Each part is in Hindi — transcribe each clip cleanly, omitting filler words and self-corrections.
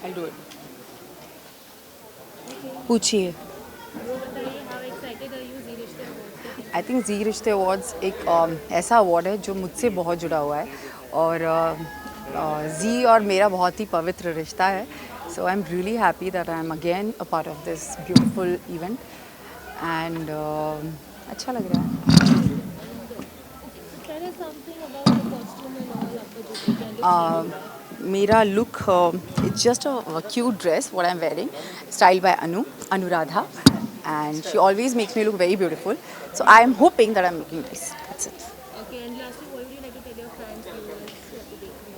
I'll do it. पूछिए। I think ji Rishtey awards एक ऐसा अवार्ड है जो मुझसे बहुत जुड़ा हुआ है और जी और मेरा बहुत ही पवित्र रिश्ता है. So I am really happy that I am again a part of this beautiful event and अच्छा लग रहा है. मेरा look it's just a cute dress what I am wearing style by Anuradha and she always makes me look very beautiful. So I am hoping that I'm looking nice. That's it. Okay, and lastly, what would you like to tell your fans, viewers who have to देख रहे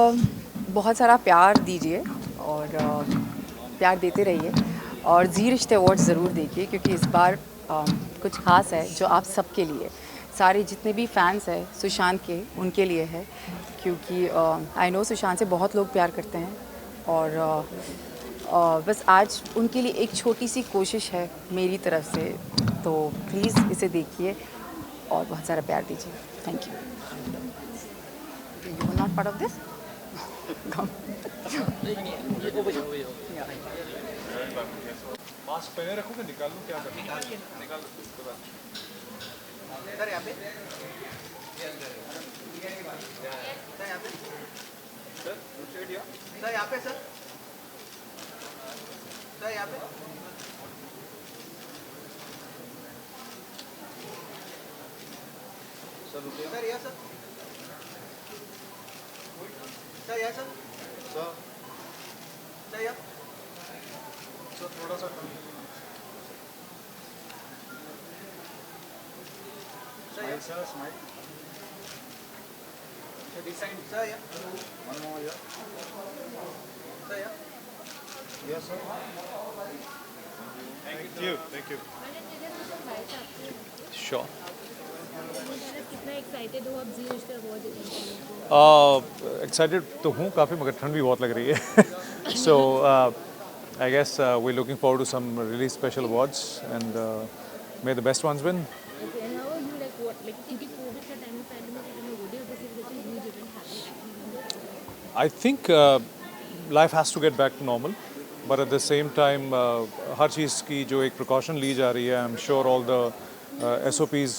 हैं? बहुत सारा प्यार दीजिए और प्यार देते रहिए और जी रिश्ते अवार्ड ज़रूर देखिए क्योंकि इस बार कुछ खास है जो आप सबके लिए सारे जितने भी फैंस हैं सुशांत के उनके लिए है क्योंकि आई नो सुशांत से बहुत लोग प्यार करते हैं और बस आज उनके लिए एक छोटी सी कोशिश है मेरी तरफ से. तो प्लीज़ इसे देखिए और बहुत सारा प्यार दीजिए. Thank you. You are not part of this. Mask पहने रखोगे निकाल लो क्या करना निकाल लो उसके बाद सर यहाँ पे सर यहाँ पे सर सर यहाँ पे सर यहाँ सर सर यहाँ सर सर यहाँ सर थोड़ा सा sir smile sir this side sir यहाँ वन मोर यहाँ सर यहाँ Yes, sir. Thank you. Thank you. Sure. कितना एक्साइटेड हो आप जी रिश्ते अवार्ड जीतने के लिए? Excited तो हूँ काफ़ी मगर ठंड भी बहुत लग रही है. So I guess we're looking forward to some really special awards and may the best ones win. Okay, and how are you like क्योंकि कोविड का टाइम में पैंडेमिक में हो गया तो सिर्फ जैसे huge event happen. I think life has to get back to normal. But at the same time, हर चीज़ की जो एक precaution ली जा रही है, I'm sure all the SOPs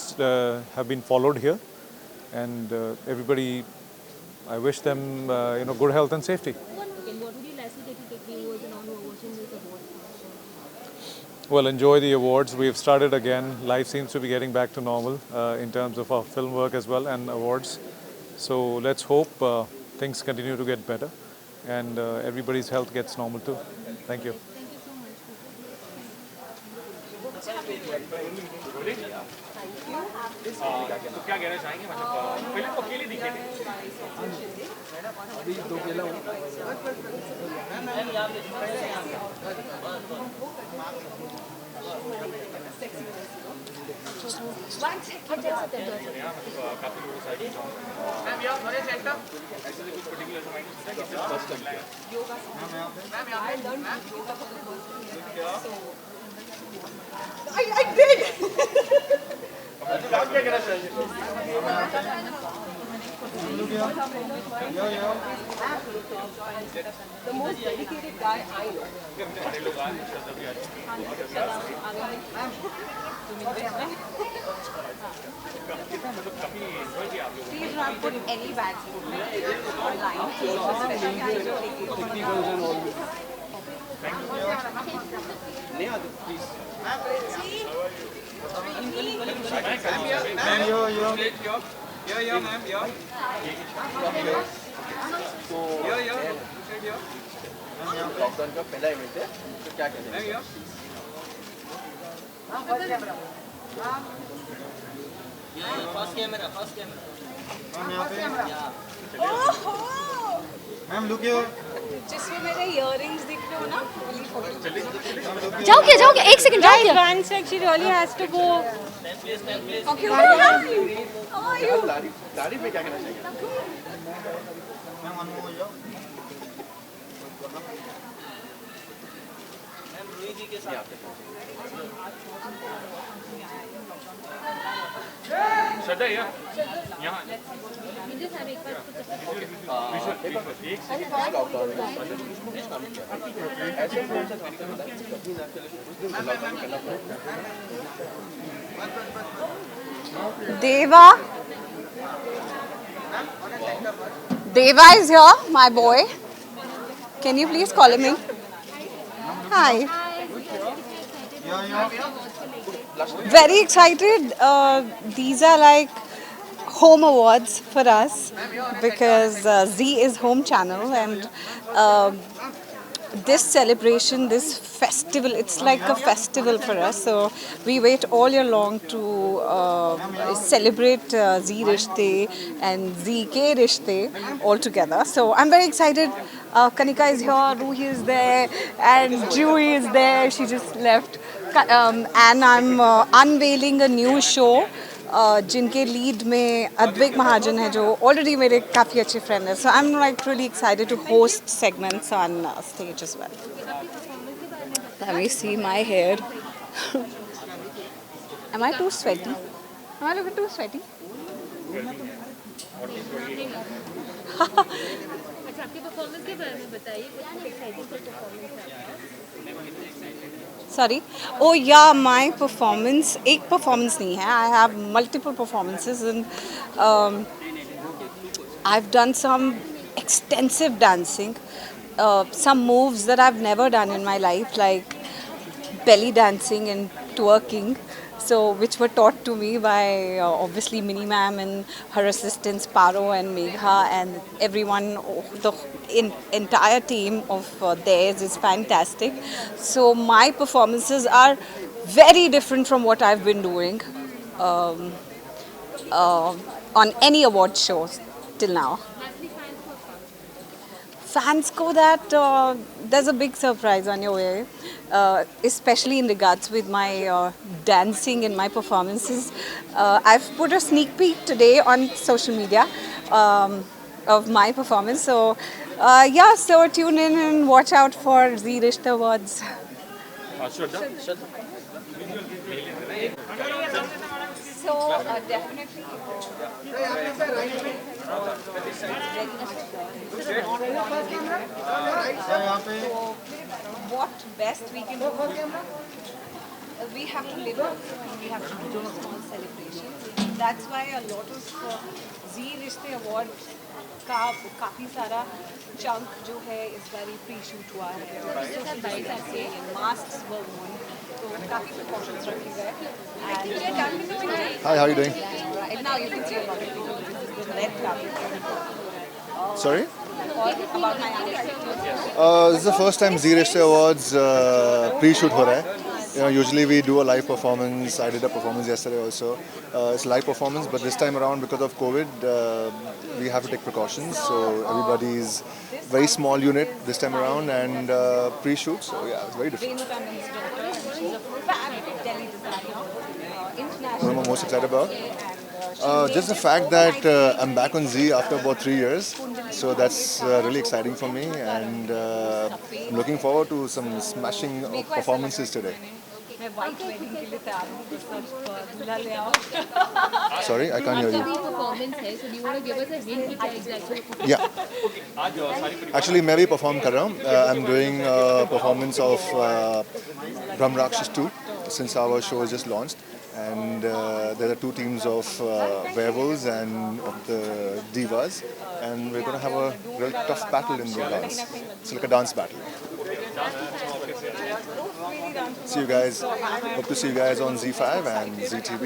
have been followed here, and everybody, I wish them good health and safety. What would you like to take viewers and all who are watching this award function? Well, enjoy the awards. We've started again. Life seems to be getting back to normal in terms of our film work as well and awards. So let's hope things continue to get better and everybody's health gets normal too. Thank you. तो क्या कहना चाहेंगे मतलब पहले तो अकेले दिखे थे अभी दो केला हूँ काफी लोगों से मैम यहाँ थोड़े सेंटर ऐसे कुछ पर्टिकुलर I did. क्या कहना चाहिए The most dedicated guy I know. हमारे लोग आज श्रद्धा भी आज मतलब काफी एंजॉय किया आप लोगों Please not put any bad things online. technicals and all. Ma'am, yeah, ma'am, yeah. Lockdown का पहला इवेंट है, तो क्या कहते हैं? मैम लुक हियर जिसमें मेरे इयररिंग्स दिख रहे हो ना, जाओ क्या एक सेकंड जाओ क्या one sec, she really has to go. Okay, how are you? दाढ़ी पे क्या कहना चाहिए? मैम वन मोर हो जाओ श्रद्धा यहाँ यहाँ मुझे सर एक बार लॉकडाउन में काम किया ऐसे कौन सा तरीका होता है कभी ना चले उस दिन लॉकडाउन करना पड़ेगा Deva. Deva is here, my boy. Can you please call him in? Hi. Very excited. These are like home awards for us because Z is home channel, and this celebration, this festival, it's like a festival for us. So we wait all year long to celebrate Z Rishte and ZK Rishte all together. So I'm very excited. Kanika is here, Ruhi is there, and Juhi is there. She just left. And I'm unveiling a new show. जिनके लीड में अद्वैक महाजन है जो ऑलरेडी मेरे काफ़ी अच्छे फ्रेंड है. So I am like really excited to host segments on stage as well. Let me see my hair. Am I too sweaty? Am I looking too sweaty? अच्छा आपके परफॉर्मेंस के बारे में बताइए कुछ एक्साइटिंग परफॉर्मेंस है Sorry. Oh yeah, my performance. एक performance नहीं है. I have multiple performances, and I've done some extensive dancing. Some moves that I've never done in my life, like belly dancing and twerking. So, which were taught to me by obviously Mini Ma'am and her assistants Paro and Megha and everyone. The entire team of theirs is fantastic. So my performances are very different from what I've been doing on any award shows till now. Fans go that there's a big surprise on your way, especially in regards with my dancing and my performances. I've put a sneak peek today on social media of my performance. So yeah, so tune in and watch out for Z Rishta Awards. Shraddha So definitely. What best we can do? We have to live up. We have to do small celebrations. That's why a lot of Z Rishte Award का काफ़ी सारा chunk जो है इस बारी pre-shoot हुआ है. Masks were worn. तो काफ़ी precautions रखे गए. And Hi, how are you doing? right now you can see a lot of people. This is the red carpet. Sorry? All about my acting. This is the first time Z Rishte Awards pre-shoot हो रहा है. Usually we do a live performance. I did a performance yesterday also. It's a live performance, but this time around because of COVID, we have to take precautions. So everybody's very small unit this time around and pre-shoot. So yeah, it's very different. Venu Tandon's daughter, and she's a fab Delhi designer, international. What am I most excited about? Just the fact that I'm back on Z after about 3 years. So that's really exciting for me, and I'm looking forward to some smashing of performances today. मैं white wedding के लिए तैयार हूँ. बस दूल्हा ले आओ. Sorry, I can't hear you. Performance है so do you want to give us a hint कि क्या एग्जैक्टली Yeah. Actually, मैं भी perform कर रहा हूँ. I'm doing a performance of Brahm Rakshas 2 since our show is just launched. And there are two teams of werewolves and of the divas, and we're going to have a real tough battle in the dance. It's like a dance battle. See you guys. Hope to see you guys on Z5 and ZTV.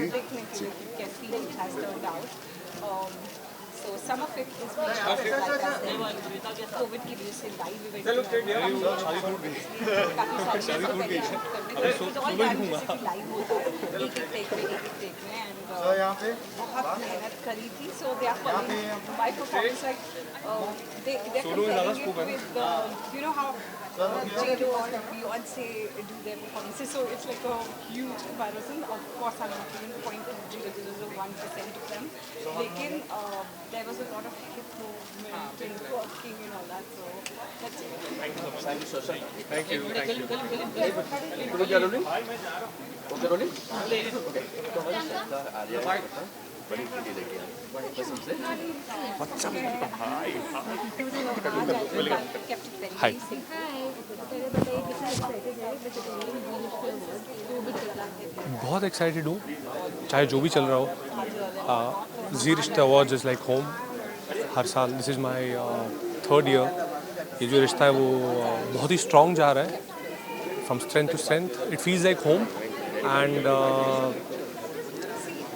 See you. कैसी it has turned out. So some of it is being shot like that. Covid की वजह से लाइव इवेंट काफ़ी सारी लाइव होता है एक टेक में एंड बहुत मेहनत करी थी. So they are following my performance like they're comparing it with you know how J.Lo or Beyonce do their performances. So it's like a huge comparison. Of course, I'm not even point to J.Lo. This is 1% of them. Lekin there was a lot of hip movement and twerking and all that. So that's it. Thank you so much. Thank you, sir. Thank you. Thank you. Okay, rolling? Okay, rolling? Okay. बड़ी वीडियो देखी कसम से हाय बहुत एक्साइटेड हूँ चाहे जो भी चल रहा हो. जी Rishtey awards is like home. हर साल this is my 3rd year. ये जो रिश्ता है वो बहुत ही स्ट्रॉन्ग जा रहा है. From strength to strength it feels like home. And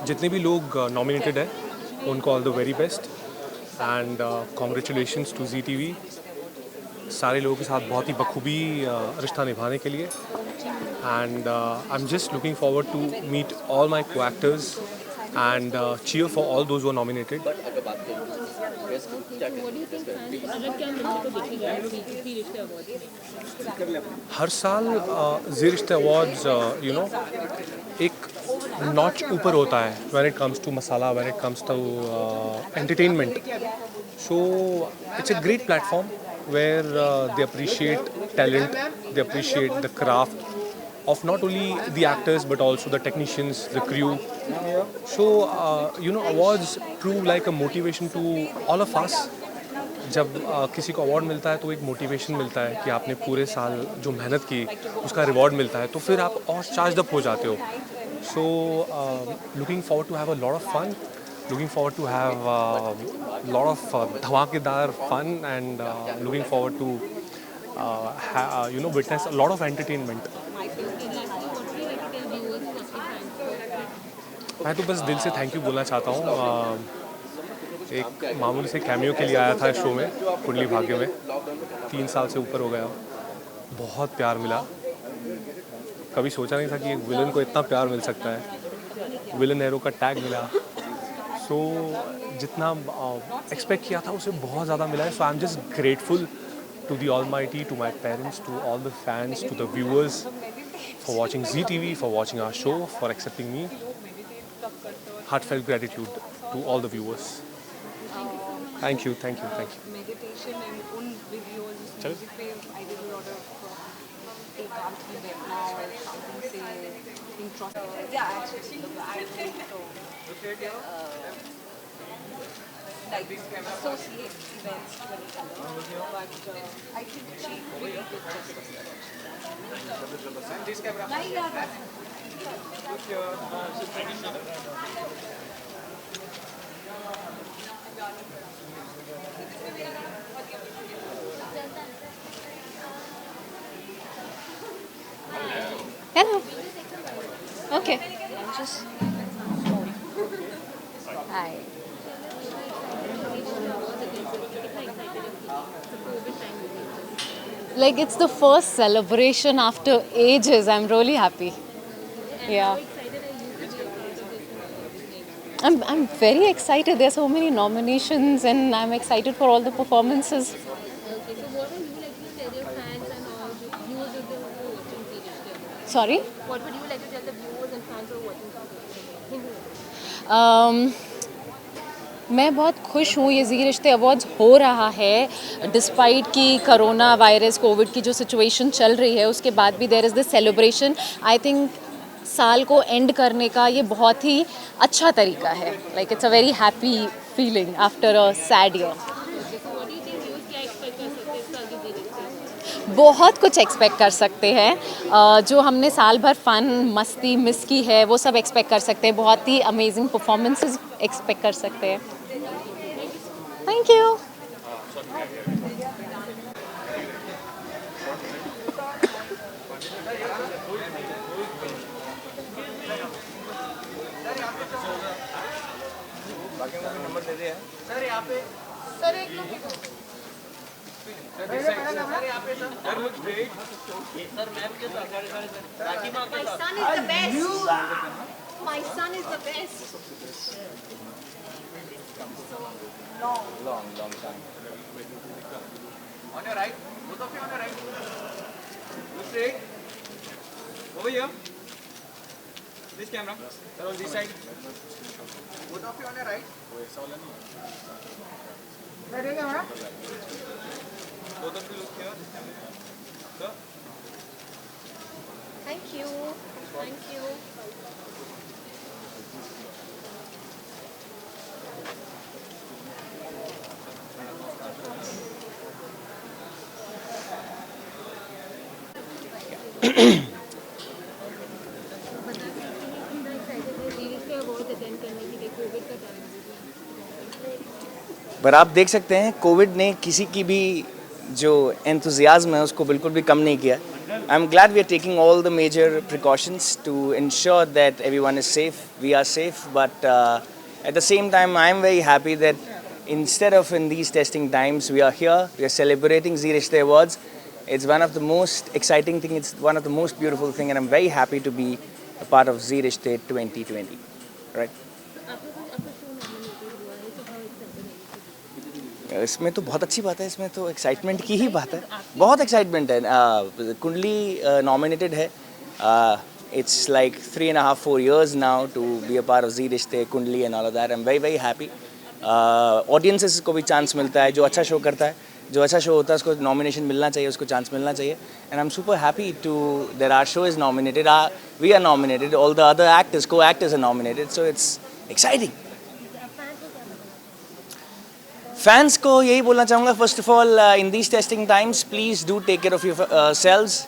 जितने भी लोग नॉमिनेटेड हैं उनको all the very best and congratulations to Zee TV. सारे लोगों के साथ बहुत ही बखूबी रिश्ता निभाने के लिए. And I am just looking forward to meet all my co actors and cheer for all those who are nominated. हर साल Zee Rishtey awards you know एक नॉच ऊपर होता है when it comes to masala, when it comes to entertainment. So it's a great platform where they appreciate talent, they appreciate the craft of not only the actors but also the technicians, the crew. So you know, awards prove like a motivation to all of us. जब किसी को अवार्ड मिलता है तो एक मोटिवेशन मिलता है कि आपने पूरे साल जो मेहनत की उसका रिवॉर्ड मिलता है, तो फिर आप और चार्ज अप हो जाते हो. So looking forward to have a lot of fun, looking forward to have a lot of dhamakedar fun and looking forward to you know, witness a lot of entertainment. मैं तो बस दिल से थैंक यू बोलना चाहता हूँ. एक मामूली से कैमियो के लिए आया था शो में कुंडली भाग्य में. 3 साल से ऊपर हो गया. बहुत प्यार मिला. कभी सोचा नहीं था कि एक विलन को इतना प्यार मिल सकता है. विलन हीरो का टैग मिला. सो जितना एक्सपेक्ट किया था उसे बहुत ज़्यादा मिला है. So I am just grateful to the Almighty, to my parents, to all the fans, to the viewers for watching Zee TV, for watching our show, for accepting me. Heartfelt gratitude to all the viewers. Thank you, thank you, thank you. Meditation and un videos, music पे I did a lot of एकांत में बैठना और something से introspect. Yeah, actually, I think so. Like associate events to any color, but I think she really did Hello. Okay. Just. Hi. Like it's the first celebration after ages. I'm really happy. Yeah. I'm very excited. There's so many nominations and I'm excited for all the performances. Okay, so what would you like to tell your fans and all the viewers of the watching series? Sorry? What would you like to tell the viewers and fans who are watching series? मैं बहुत खुश हूँ ये जी रिश्ते अवार्ड्स हो रहा है डिस्पाइट कि कोरोना वायरस कोविड की जो सिचुएशन चल रही है उसके बाद भी there is this celebration. I think साल को एंड करने का ये बहुत ही अच्छा तरीका है. Like it's a very happy feeling after a sad year. बहुत कुछ एक्सपेक्ट कर सकते हैं. जो हमने साल भर फन मस्ती मिस की है वो सब एक्सपेक्ट कर सकते हैं. बहुत ही अमेजिंग परफॉर्मेंसेस एक्सपेक्ट कर सकते हैं. Thank you. नंबर दे रहे हैं सर यहाँ पे सर एक लोग सर यहाँ पे sir look straight sir ma'am के साथ राखी माँ के साथ My son is the best. long time on your right both of you on your right look straight over here this camera sir on this side both of you on your right both of you look here this camera sir Thank you. Thank you. पर आप देख सकते हैं कोविड ने किसी की भी जो एंथुजियाज्म है उसको बिल्कुल भी कम नहीं किया. I am glad we are taking all the major precautions to ensure that everyone is safe. We are safe, but at the same time I am very happy that instead of in these testing times we are here, we are celebrating Zee Rishte Awards. It's one of the most exciting thing, it's one of the most beautiful thing, and I'm very happy to be a part of Zee Rishte 2020. Right? इसमें तो बहुत अच्छी बात है, इसमें तो एक्साइटमेंट की ही बात है. बहुत एक्साइटमेंट है. कुंडली नॉमिनेटेड है. It's like 3.5-4 years now to be a part of Zee Rishte, Kundli and all of that. I'm very very happy. Audiences को भी चांस मिलता है, जो अच्छा शो करता है, जो अच्छा शो होता है उसको नॉमिनेशन मिलना चाहिए, उसको चांस मिलना चाहिए. And I'm super happy to that our show is nominated. We are nominated. All the other actors, co-actors are nominated. So it's exciting. Fans को यही बोलना चाहूँगा. First of all, in these testing times, please do take care of yourselves.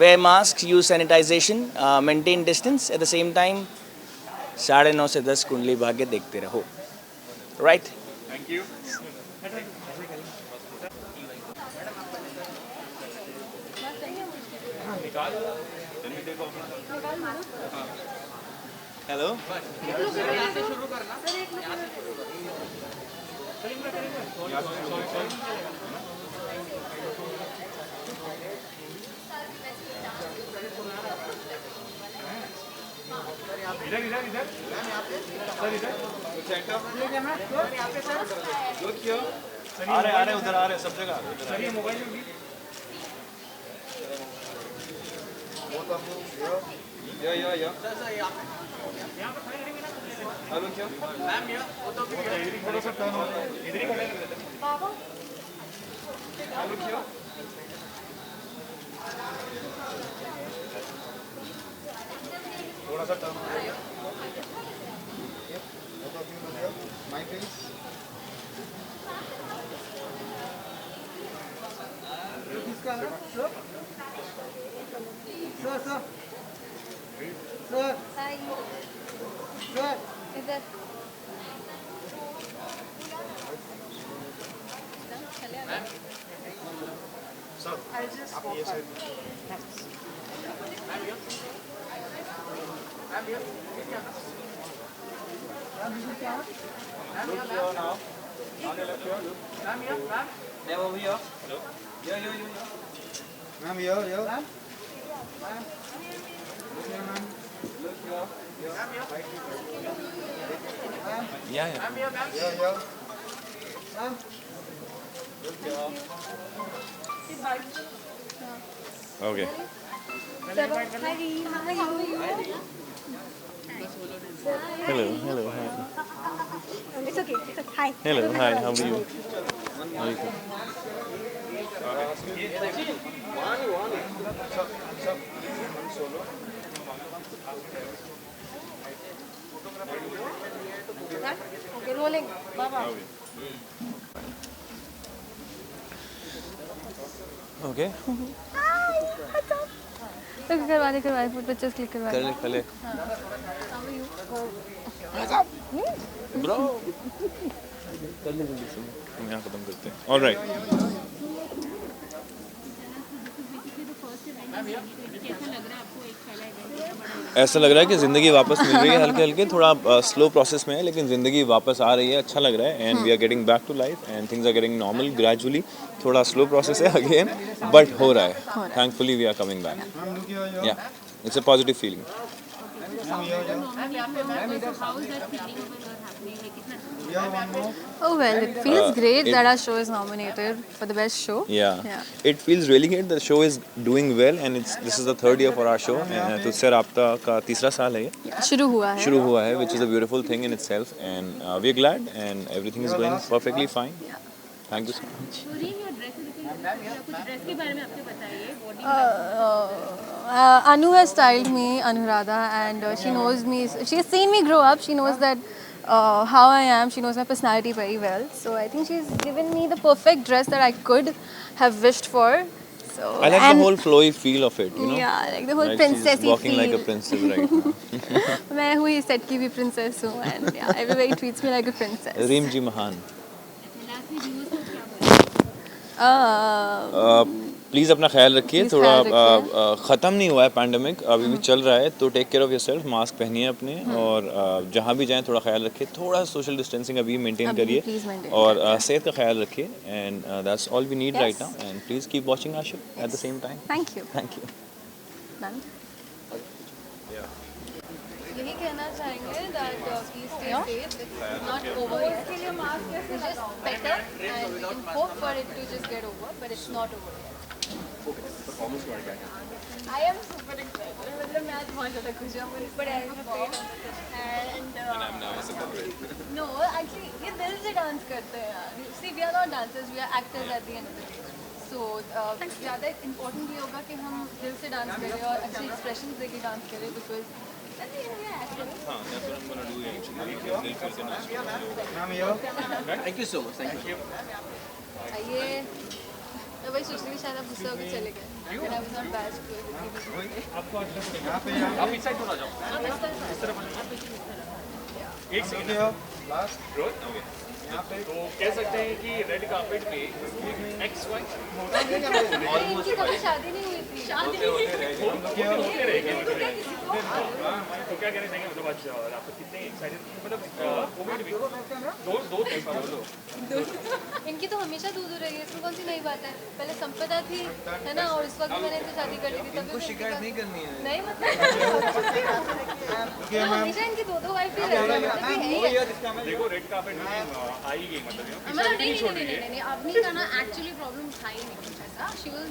Wear masks, use sanitization, maintain distance. At the same time, 9:30 से 10 कुंडली भाग्य देखते रहो. Right? thank you Hello. इधर इधर इधर सर इधर सेंटर सर यहाँ पे सर लुक हियर आ रहे उधर आ रहे सब जगह. सर ये मोबाइल में भी या सर सर यहाँ पे खड़े रहेंगे ना. Look here ma'am here both of you here थोड़ा सा टर्न होता है. इधर ही खड़े रहते लुक हियर थोड़ा सा टर्न. My face. किसका है? Sir. Sir. Sir. Hi. Sir. इधर. सर आप ये side. over here yeah Ma'am, here. look here Yeah. ma'am here ma'am Here. Ma'am. Okay. Hi. How are you? Hello. Hi. It's okay. Hi. Hello. Hi. How are you? Okay, rolling. Baba. Okay. करवा दे पिक्चर्स क्लिक करवा दे. कर ले. Bro. कर ले जल्दी से. हम यहाँ खत्म करते हैं. All right. कैसा लग रहा है आपको एक पहला इवेंट ऐसा लग रहा है कि ज़िंदगी वापस मिल रही है हल्के हल्के, थोड़ा स्लो प्रोसेस में है लेकिन ज़िंदगी वापस आ रही है, अच्छा लग रहा है and we are getting back to life and things are getting normal gradually. थोड़ा स्लो प्रोसेस है अगेन बट हो रहा है. Thankfully we are coming back. Yeah it's a positive feeling. Oh well, it feels great that our show is nominated for the best show. Yeah. It feels really great. The show is doing well and this is the third year for our show. तुझसे राब्ता का तीसरा साल है ये. शुरू हुआ है, which is a beautiful thing in itself and we are glad and everything is going perfectly fine. Thank you so much. कुछ ड्रेस के बारे में आपको बताइए. Anu has styled me, Anuradha, and she knows me. She has seen me grow up. She knows that how I am. She knows my personality very well. So I think she's given me the perfect dress that I could have wished for. So I like the whole flowy feel of it, you know. Yeah, like the whole Like princessy she's walking feel. like a princess right now. मैं हुई सेट की भी princess हूँ and yeah, everybody treats me like a princess. रीम जी महान. प्लीज़ अपना ख्याल रखिए. थोड़ा ख़त्म नहीं हुआ है पैंडमिक, अभी भी चल रहा है, तो take care of yourself. Mask पहनिए अपने और जहाँ भी जाएं थोड़ा ख्याल रखिए. थोड़ा सोशल डिस्टेंसिंग अभी मेंटेन करिए और सेहत का ख्याल रखिए and that's all we need right now and please keep watching our show at the same time. Thank you. Thank you. यही कहना चाहेंगे that please stay safe. It's not over yet. इसके लिए mask is just better and we can hope for it to just get over, but it's not over yet. I am super excited. मतलब मैं आज बहुत ज़्यादा खुश हूँ. But I am afraid and no, actually ये दिल से डांस करते हैं यार. See, we are not dancers, we are actors at the end of the day. So ज़्यादा important ये होगा कि हम दिल से डांस करें और अच्छे expressions देके डांस करें because at the end we are actors. हाँ, that's what I'm gonna do actually. Thank you so much. Thank you. ये मैं वही सोच रही थी शायद आप गुस्सा होकर चले गए. And I was not bad to it. आप इस साइड थोड़ा जाओ. एक सेकंड लास्ट तो कह सकते हैं कि रेड कार्पेट पे XY इनकी कभी शादी नहीं हुई थी. होते रहेंगे. तो क्या कहना चाहेंगे मतलब आज आपको कितने एक्साइटेड, मतलब कोविड भी दो इनकी तो हमेशा दूर रही है, इसमें कौन सी नई बात है. पहले संपदा थी है ना, और इस वक्त मैंने तो शादी कर ली थी. तभी शिकायत नहीं करनी है. नहीं मतलब हमेशा इनकी दो वाइफ ही रहती है. देखो रेड कार्पेट में आई गई मतलब नहीं अपनी का ना एक्चुअली प्रॉब्लम था ही नहीं ऐसा. She was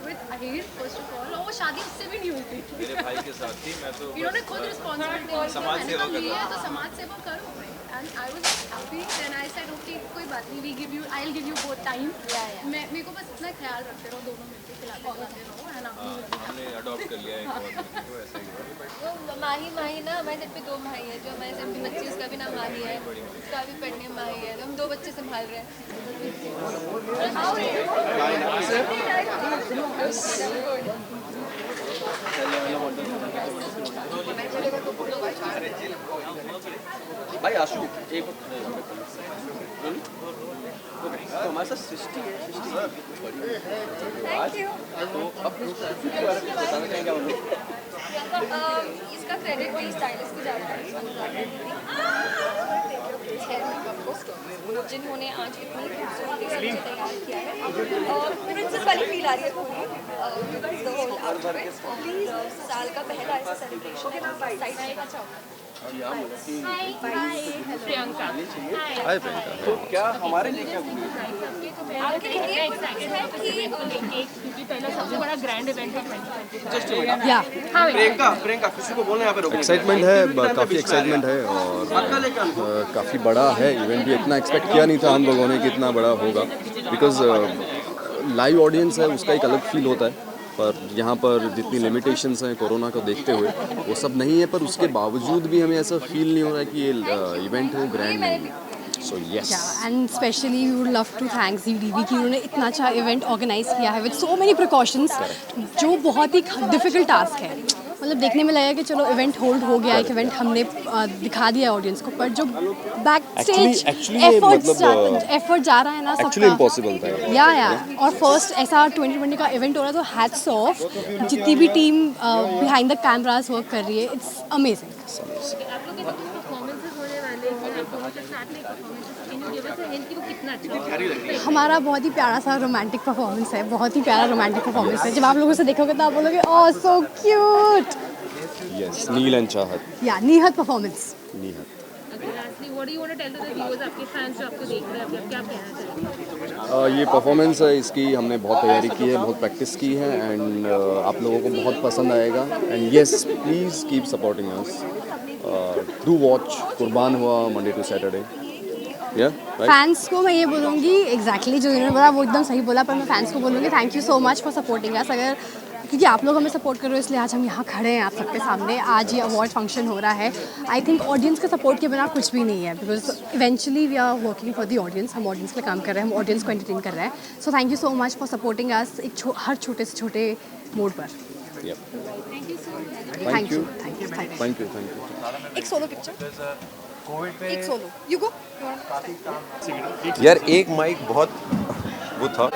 with Ahir first of all, और वो शादी उससे भी नहीं हुई थी. मेरे भाई के साथ थी. मैं तो इन्होंने खुद रिस्पॉन्सिबिलिटी समाज सेवा कर रहा तो समाज सेवा करो. And I was happy then I said okay कोई बात नहीं, we give you I will give you both time. मैं मेरे को बस इतना ख्याल रखते रहो, दोनों मिलकर खिलाते रहो एंड हमने अडॉप्ट कर लिया एक और ऐसा ही. तो माही ना हमारे सेट पे 2 माही है. जो हमारे सेट पे बच्ची उसका भी नाम माही है, उसका भी पढ़ने माही है. हम 2 बच्चे संभाल रहे भाई आशु एक तो हमारे साथ सृष्टि है. Thank you. तो अब बताना चाहेंगे आप लोग. इसका क्रेडिट भी स्टाइलिस्ट को जाता है जिन्होंने आज इतनी खूबसूरती से मुझे तैयार किया है और प्रिंसेस वाली फील आ रही है पूरी. प्लीज साल का पहला ऐसा सेलिब्रेशन है, साइड में अच्छा होगा. प्रियंका हाय प्रियंका. तो क्या हमारे लिए क्या आपके लिए क्या एक्साइटेड है क्योंकि पहला सबसे बड़ा ग्रैंड इवेंट है 2020. प्रियंका किसी को बोलना यहाँ पे रोकने. एक्साइटमेंट है, काफ़ी एक्साइटमेंट है और काफ़ी बड़ा है इवेंट. भी इतना एक्सपेक्ट किया नहीं था हम लोगों ने कि इतना बड़ा होगा, बिकॉज लाइव ऑडियंस है उसका एक अलग फील होता है. पर यहाँ पर जितनी लिमिटेशंस हैं कोरोना को देखते हुए वो सब नहीं है, पर उसके बावजूद भी हमें ऐसा फील नहीं हो रहा है कि ये इवेंट हो ग्रैंड नहीं. So yes, and specially we would love to thank Zee TV कि उन्होंने इतना अच्छा इवेंट ऑर्गेनाइज किया है विद सो मेनी प्रिकॉशंस, जो बहुत ही डिफिकल्ट टास्क है. मतलब देखने में लगा कि चलो इवेंट होल्ड हो गया, एक इवेंट हमने दिखा दिया ऑडियंस को, पर जो बैक स्टेज actually ये मतलब, एफर्ट जा रहा है ना सबका, एक्चुअली इम्पॉसिबल था ये। या और फर्स्ट ऐसा 2020 का इवेंट हो रहा है, तो हैट्स ऑफ जितनी भी team behind the cameras work कर रही है, इट्स अमेजिंग। आप लोग के जो परफॉर्मेंसेस होने वाले हैं, आप लोगों के साथ में performances, can you give us a hint कि वो कितना अच्छा है? हमारा बहुत ही प्यारा सा रोमांटिक परफॉर्मेंस है, बहुत ही प्यारा रोमांटिक परफॉर्मेंस है। जब आप लोगों से देखोगे तो आप बोलोगे oh so cute. Yes, Neel and Chahat. Yeah Nihat performance. Nihat. Okay, lastly, what do you want to tell to the viewers, आपके फैंस जो आपको देख रहे हैं, आप क्या कहना चाहेंगे? ये परफॉर्मेंस है, इसकी हमने बहुत तैयारी की है, बहुत प्रैक्टिस की है, एंड आप लोगों को बहुत पसंद आएगा। And yes, please keep supporting us. Do watch कुर्बान हुआ मंडे टू सैटरडे। फैंस को मैं ये बोलूँगी, एग्जैक्टली जो इन्होंने बोला वो एकदम सही बोला, पर मैं फैंस को बोलूँगी thank you so much for supporting अस। अगर क्योंकि आप लोग हमें सपोर्ट कर रहे हो, इसलिए आज हम यहाँ खड़े हैं आप सबके सामने, आज ये अवार्ड फंक्शन हो रहा है। आई थिंक ऑडियंस के सपोर्ट के बिना कुछ भी नहीं है, because eventually we are working for the audience, हम ऑडियंस के लिए काम कर रहे हैं, हम ऑडियंस को एंटरटेन कर रहे हैं। So thank you so much for supporting us हर छोटे से छोटे मोड पर। Thank you. एक सोलो पिक्चर, एक सोलो, यू गो। यार एक माइक बहुत वो था,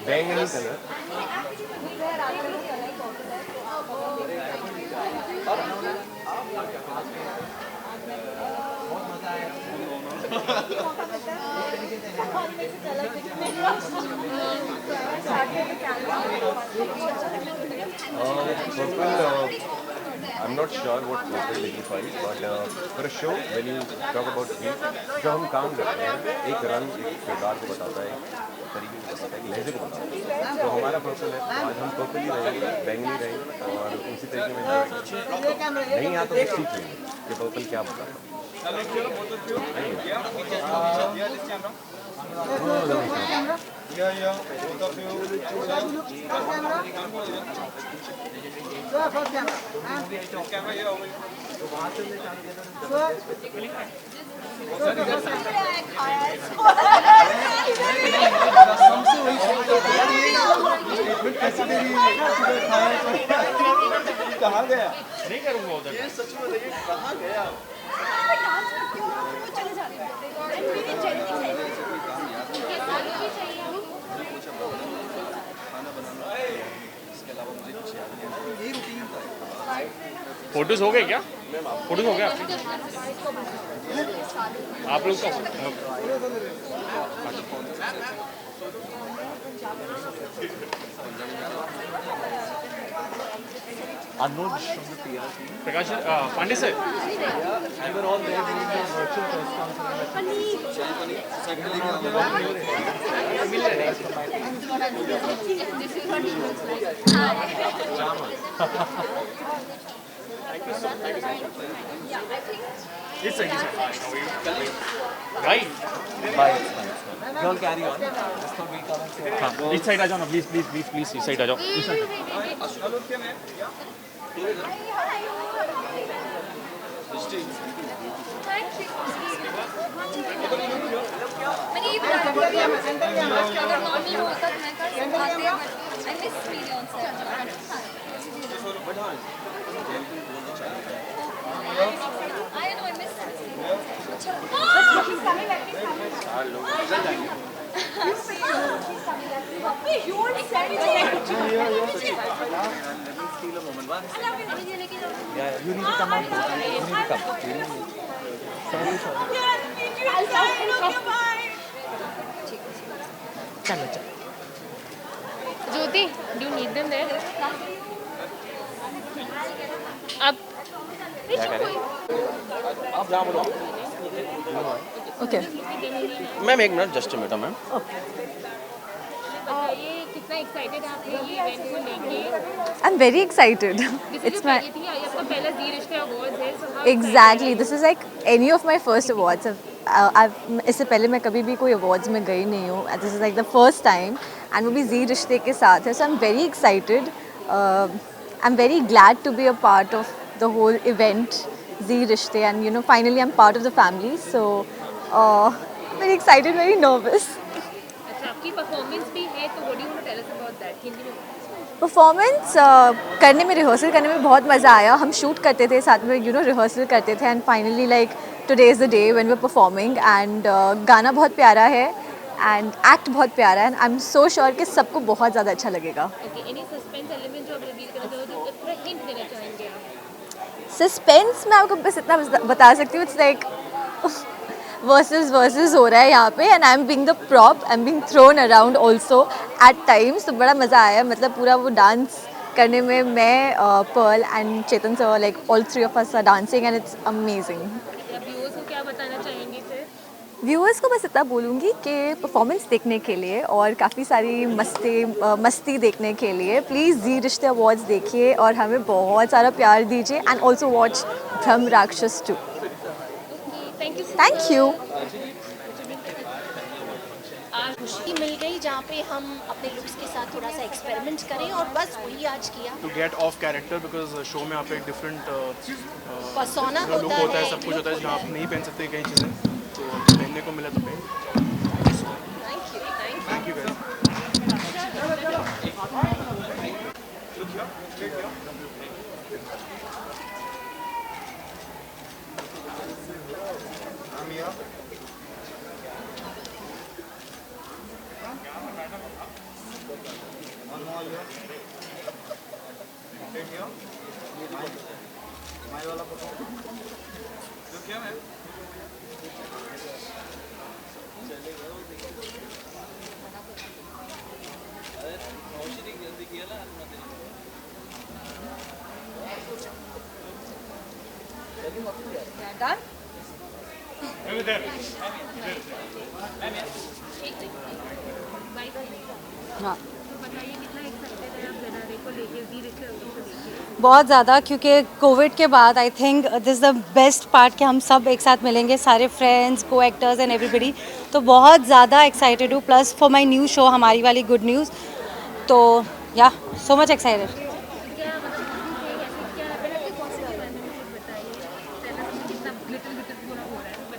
बैंगनी colour. I'm not sure what purple signifies, but for a show, when you talk about things, जो हम काम करते हैं, एक रंग एक किरदार को बताता है, एक तरीके को बताता है, एक लहजे को बताता है। तो हमारा पर्पल है, तो आज हम पर्पल ही रहेंगे, बैंगनी रहेंगे, और उसी तरीके में नहीं आता तो सीख लेंगे कि पर्पल क्या बताता है। कहाँ गया? नहीं करूँगा उधर। ये सच में बताइए कहाँ गया? फोटोज हो गए क्या? फोटोज हो गया आप लोग का? Anuj from the PR team. Prakash Pandey sir. We were all there during the virtual press It's a right. Bye. You all carry on. Just for me come and say. Each side आ जाओ ना, please, please, please, please. Each side आ जाओ. Each side. मैंने ये बताया अगर नॉर्मल होता तो मैं कर सकती I miss video on set I know I miss You need to come out. You need to come. Jyoti, do you need them there? अब क्या करें? आप जहाँ बोलो। ओके मैम एक minute, just a minute ma'am. ये कितना एक्साइटेड आप ये इवेंट को लेके? I'm very excited. It's my आपका पहला जी रिश्ते अवार्ड्स है, so how exactly. This is like any of my first awards. इससे पहले मैं कभी भी कोई awards में गई नहीं हूँ. This is like the first time, and वो भी जी रिश्ते के साथ है. So I'm very excited. I'm very glad to be a part of the whole event, जी रिश्ते, and you know finally I'm part of the family. So very excited, very nervous. अच्छा, क्योंकि परफॉर्मेंस भी है, तो what do you want to tell us about that? Hindi में परफॉर्मेंस करने में, रिहर्सल करने में बहुत मज़ा आया. हम शूट करते थे साथ में, रिहर्सल करते थे, and finally like today is the day when we are performing. And गाना बहुत प्यारा है एंड एक्ट बहुत प्यारा है, and I am so sure कि सबको बहुत ज़्यादा अच्छा लगेगा. ओके, एनी सस्पेंस एलिमेंट जो आप रिवील करना चाहो, जो थोड़ा हिंट देना चाहेंगे आप? सस्पेंस मैं आपको बस इतना बता सकती हूँ, इट्स लाइक वर्सेस हो रहा है यहाँ पे, and I am being the prop, I am being throne around also eight times. तो बड़ा मज़ा आया, मतलब पूरा वो डांस करने में. मैं, Pearl and Chetan sir, like all three of us are dancing and it's amazing. Viewers को क्या बताना चाहेंगे फिर? व्यूअर्स को बस इतना बोलूँगी कि परफॉर्मेंस देखने के लिए और काफ़ी सारी मस्ती देखने के लिए प्लीज़ जी रिश्ते अवार्ड्स देखिए और हमें बहुत सारा प्यार दीजिए. एंड ऑल्सो वॉच ब्रह्म राक्षस 2. Thank you. आज खुशी मिल गई जहाँ पे हम अपने लुक्स के साथ थोड़ा सा एक्सपेरिमेंट करें, और बस वही आज किया. To get of character, because show में आप एक डिफरेंट पर्सोना लुक होता है, सब कुछ होता है जहाँ आप नहीं पहन सकते कई चीज़ें, तो पहनने को मिला तो पहन. थैंक यू वेरी हाँ, बहुत ज़्यादा, क्योंकि कोविड के बाद I think this the best part कि हम सब एक साथ मिलेंगे, सारे फ्रेंड्स, को एक्टर्स एंड एवरीबडी. तो बहुत ज़्यादा एक्साइटेड हूँ, plus for my new show हमारी वाली गुड न्यूज़. तो या so much excited.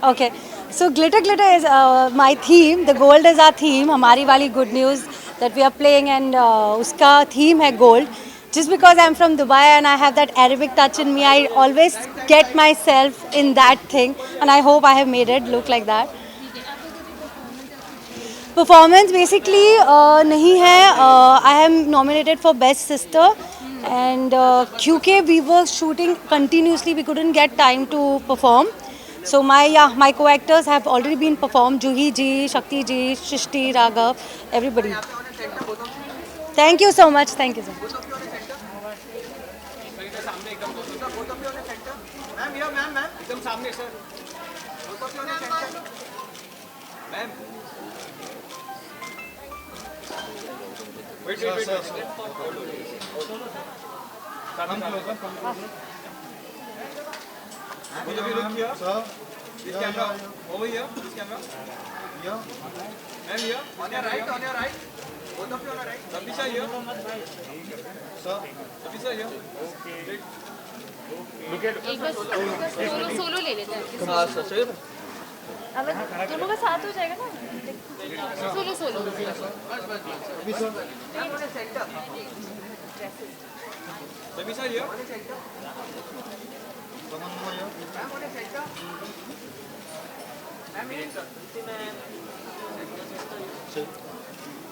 Okay, so glitter is my theme. The gold is our theme. हमारी वाली good news that we are playing, and उसका theme है gold. Just because I'm from Dubai and I have that Arabic touch in me, I always get myself in that thing, and I hope I have made it look like that. Performance basically नहीं है. I am nominated for Best Sister, and क्योंकि we were shooting continuously, we couldn't get time to perform. So my co-actors have already been performed. Juhi ji, Shakti ji, Shrishti, Raghav, everybody. Thank you so much. Thank you so much. एकदम सामने sir. Ma'am. Wait. Both of you look here. Sir. This camera. Over here. This camera. Here. Ma'am here. On your right. Both of you on your right. Sabisha here. Sir. Sabisha here. Okay. Look at. एक बस सोलो ले लेते हैं. हाँ सर. सही है. अब दोनों का साथ हो जाएगा ना. Solo. Sabisha here.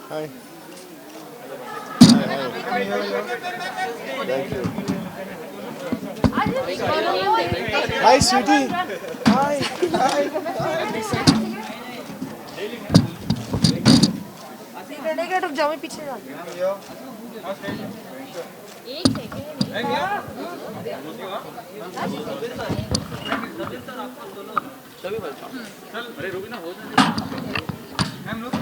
Hi. Thank you. Hi, sweetie. Hi. रुक जाओ, मैं पीछे जा. एक सेकंड. अरे रुक ना, हो मैम लुक.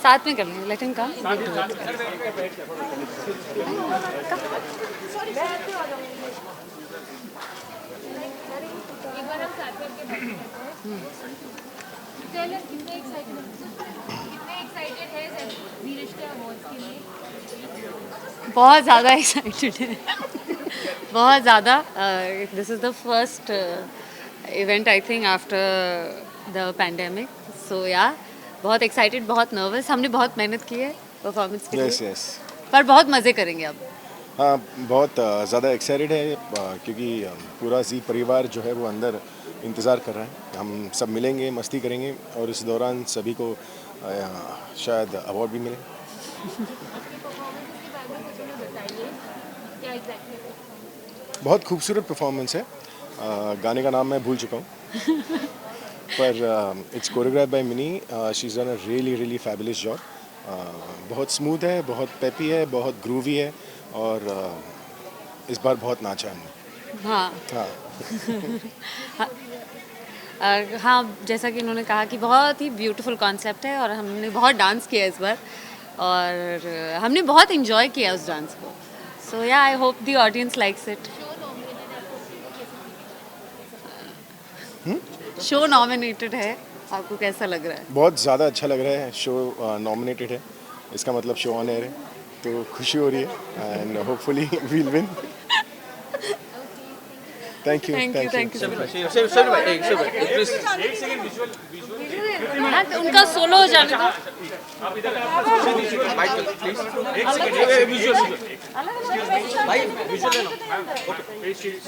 साथ में कर लेंगे. Let him come. एक बार हम साथ करके बैठते हैं. कितने एक्साइटमेंट बहुत ज़्यादा एक्साइटेड है, बहुत ज़्यादा. This is the first event I think after the pandemic. So yeah बहुत एक्साइटेड, बहुत नर्वस. हमने बहुत मेहनत की है परफॉर्मेंस के लिए, यस. पर बहुत मज़े करेंगे अब. हाँ, बहुत ज़्यादा एक्साइटेड है क्योंकि पूरा जी परिवार जो है वो अंदर इंतज़ार कर रहा है. हम सब मिलेंगे, मस्ती करेंगे और इस दौरान सभी को शायद अवार्ड भी मिले. बहुत खूबसूरत परफॉर्मेंस है. गाने का नाम मैं भूल चुका हूँ पर it's choreograph by Mini. She is done a really fabulous job. बहुत स्मूथ है, बहुत पेपी है, बहुत ग्रूवी है और इस बार बहुत नाचा हमने. हाँ हाँ. हाँ, जैसा कि उन्होंने कहा कि बहुत ही ब्यूटीफुल कॉन्सेप्ट है और हमने बहुत डांस किया इस बार और हमने बहुत इन्जॉय किया उस डांस को. सो या I hope the audience likes it. Show nominated है, आपको कैसा लग रहा है? बहुत ज़्यादा अच्छा लग रहा है. शो नॉमिनेटेड है, इसका मतलब शो ऑन एयर है, तो खुशी हो रही है and hopefully we'll win. Thank you. उनका सोलो हो जाने दो.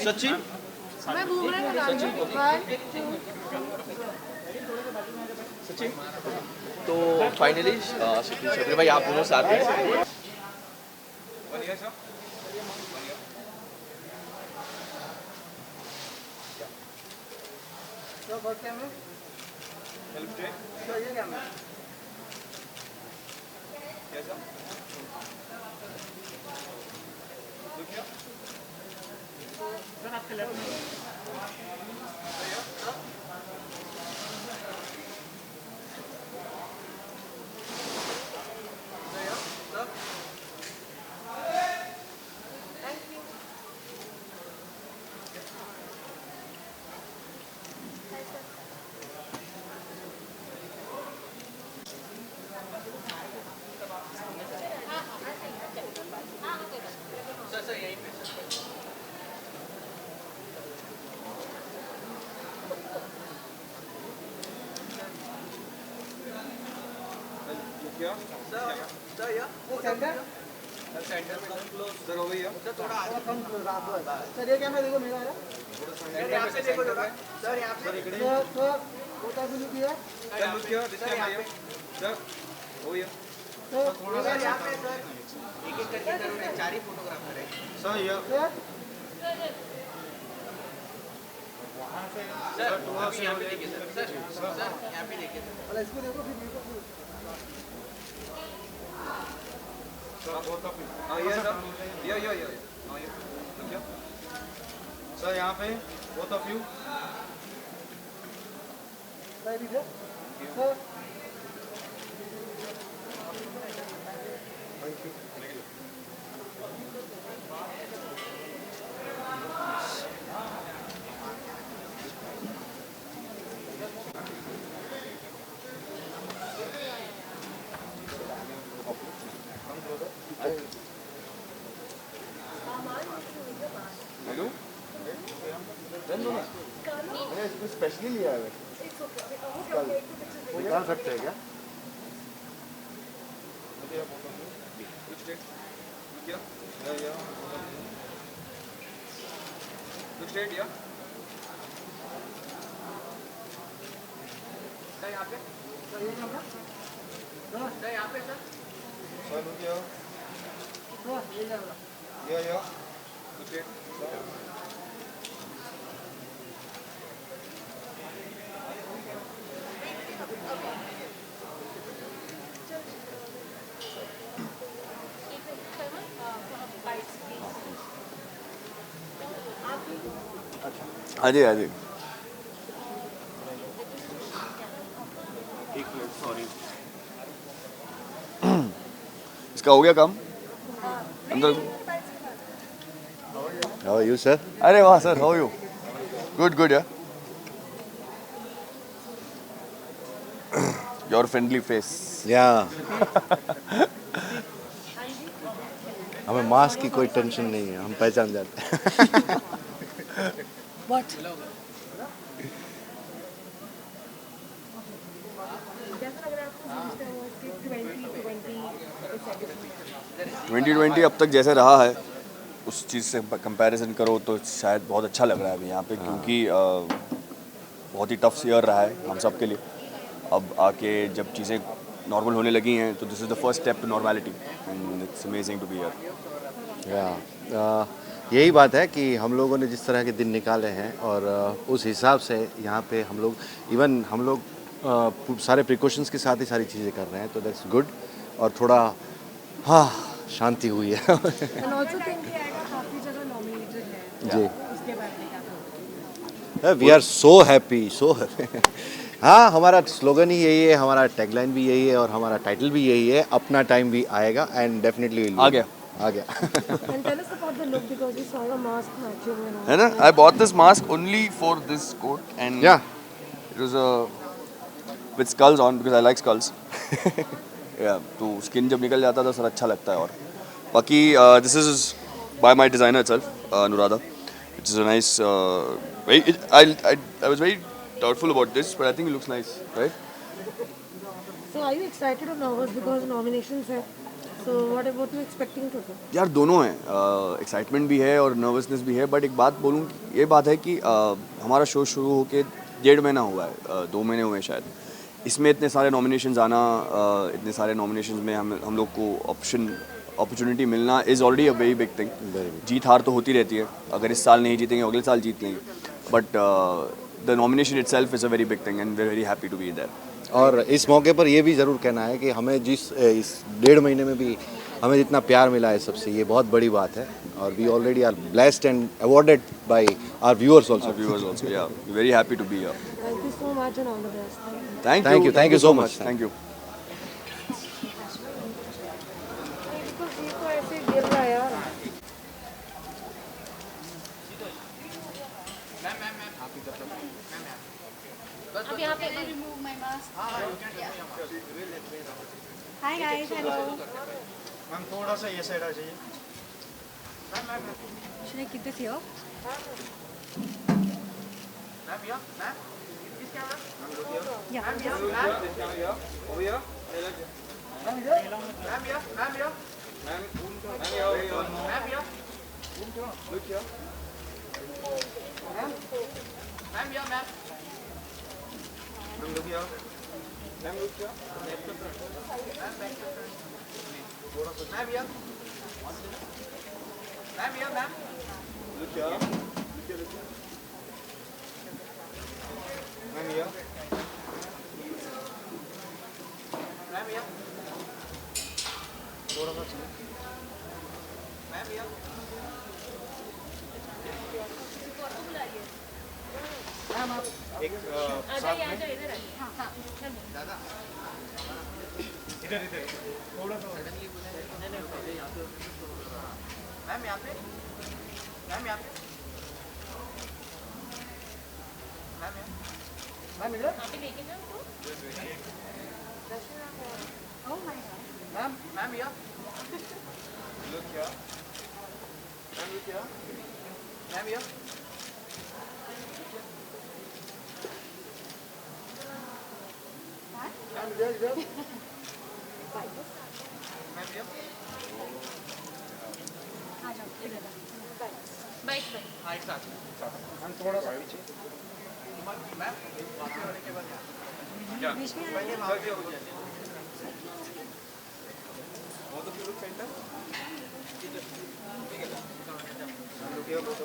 सचिन तो फाइनली शबीर भाई आप दोनों साथ हैं. सर ये कैमरा देखो मेरा है. सर यहाँ से देखो जरा. सर यहाँ पे फोटो भी किया. Sir look here, this camera here. Sir हो हियर. सर यहाँ पे सर एक एक करके करो, 4 ही फोटोग्राफर है. Sir here. सर आप यहाँ पे देखिए सर. सर यहाँ पे देखिए सर. इसको देखो फिर मेरे को. सर यहाँ पे both of you. स्पेशली लिया है. निकाल सकते हैं क्या? हाँ जी, हाँ जी. इसका हो गया काम अंदर. How are you sir? अरे वाह sir, how are you? Good yeah. Your friendly face. Yeah. हमें मास्क की कोई टेंशन नहीं है, हम पहचान जाते हैं। What? 2020 अब तक जैसे रहा है उस चीज़ से कंपैरिजन करो तो शायद बहुत अच्छा लग रहा है अभी यहाँ पे, क्योंकि बहुत ही टफ ईयर रहा है हम सब के लिए। अब आके जब चीज़ें नॉर्मल होने लगी हैं तो this is the first step to normality and it's amazing to be here. यही बात है कि हम लोगों ने जिस तरह के दिन निकाले हैं और उस हिसाब से यहाँ पे हम लोग सारे प्रिकॉशंस के साथ ही सारी चीज़ें कर रहे हैं, तो दैट्स गुड। और थोड़ा हाँ शांति हुई है। जी, we are so happy, so happy. हाँ, हमारा स्लोगन ही यही है, हमारा टैगलाइन भी यही है और हमारा टाइटल भी यही है, अपना टाइम भी आएगा एंड डेफिनेटली आ गया। है ना? I bought this mask only for this coat and yeah, it was with skulls on because I like skulls. Yeah, तो स्किन जब निकल जाता है तो सर अच्छा लगता है। और बाकी this is by my designer itself, Anuradha. Which is a nice. I was very doubtful about this, but I think it looks nice, right? So are you excited or nervous because nominations है? So what you expecting to do? यार दोनों हैं, एक्साइटमेंट भी है और नर्वसनेस भी है। बट एक बात बोलूँ, ये बात है कि हमारा शो शुरू होके 1.5 महीना हुआ है, 2 महीने हुए हैं शायद। इसमें इतने सारे नॉमिनेशंस आना, इतने सारे नॉमिनेशंस में हम लोग को अपॉर्चुनिटी मिलना is already a very big thing. जीत हार तो होती रहती है, अगर इस साल नहीं जीतेंगे अगले साल जीत लेंगे, but the nomination itself is a very big thing and we are very happy to be there. और इस मौके पर ये भी ज़रूर कहना है कि हमें इस 1.5 महीने में भी हमें जितना प्यार मिला है सबसे, ये बहुत बड़ी बात है। और we already are blessed and awarded by our viewers also. Yeah very happy to be here. Thank you so much and all the best. Thank you so much. Thank you. इसको ऐसे गिर रहा है यार। अब यहाँ पे remove my mask. Hi guys, hello. Ma'am थोड़ा सा ये साइड आ जाइए। Should I keep this here? Ma'am या मैम किस कैमरा? Yeah. मैम या over here. मैम इधर। मैम या मैम या मैम या look here. मैम या ma'am look here. Ma'am look here. Ma'am या मैम या मैम look here. मैम या मैम या थोड़ा सा चलिए। मैम या मैम आप एक साथ में दादा इधर इधर थोड़ा सा मैम यहाँ पे मैम यहाँ पे मैम इधर मैम मैम या look here ma'am look here ma'am या मैम इधर इधर मैम या आ जाओ इधर। बाइक पे। हाँ एक साथ मैम थोड़ा सा पीछे मैम बाकी वाले के बाद क्या बीच में पहले वहाँ पे हो जाए वो तो फिर सेंटर ठीक है लुक हियर लुक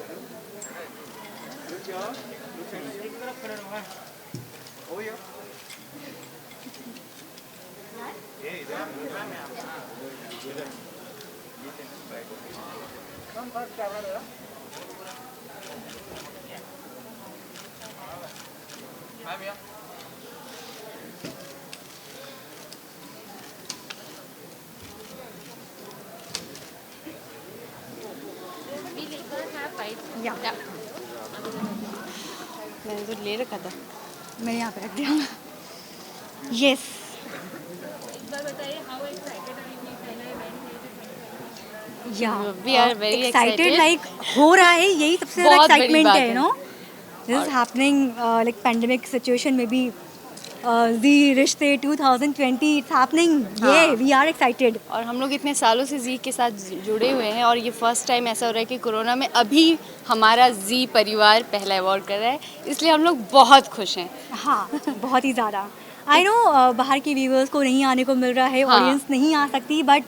सेंटर एक तरफ खड़े रहो हो या ये इधर मैम इधर ये centre right ma'am first camera मेरा मैम या या मैंने तो ले रखा था। मैंने यहाँ पे रख दिया। यस। एक बार बताइए हाउ एक्साइटेड आर यू? पहला इवेंट है we are very excited, like हो रहा है, यही सबसे ज़्यादा एक्साइटमेंट है, you know, this is happening like pandemic situation में भी जी रिश्ते 2020 इट्स हैपनिंग, ये वी आर एक्साइटेड। और हम लोग इतने सालों से जी के साथ जुड़े हुए हैं और ये फर्स्ट टाइम ऐसा हो रहा है कि कोरोना में अभी हमारा जी परिवार पहला अवार्ड कर रहा है, इसलिए हम लोग बहुत खुश हैं। हाँ, बहुत ही ज़्यादा। आई नो बाहर के व्यूवर्स को नहीं आने को मिल रहा है, ऑडियंस नहीं आ सकती, बट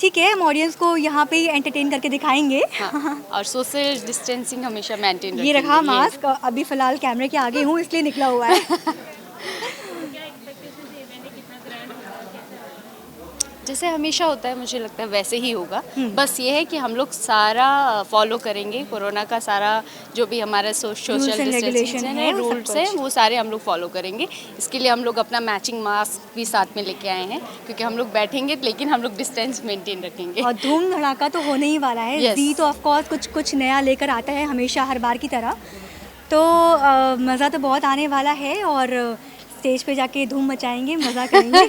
ठीक है, हम ऑडियंस को यहाँ पे एंटरटेन करके दिखाएंगे। और सोशल डिस्टेंसिंग हमेशा मेंटेन रखेंगे। ये रखा मास्क, अभी फ़िलहाल कैमरे के आगे हूँ इसलिए निकला हुआ है। जैसे हमेशा होता है, मुझे लगता है वैसे ही होगा। बस ये है कि हम लोग सारा फॉलो करेंगे, कोरोना का सारा जो भी हमारा सोशल डिस्टेंसिंग है, रूल्स हैं, वो सारे हम लोग फॉलो करेंगे। इसके लिए हम लोग अपना मैचिंग मास्क भी साथ में लेके आए हैं, क्योंकि हम लोग बैठेंगे लेकिन हम लोग डिस्टेंस मेंटेन रखेंगे। और धूम धड़ाका तो होने ही वाला है। जी तो ऑफ कोर्स कुछ नया लेकर आता है हमेशा, हर बार की तरह, तो मज़ा तो बहुत आने वाला है और स्टेज पे जाके धूम मचाएंगे, मज़ा करेंगे।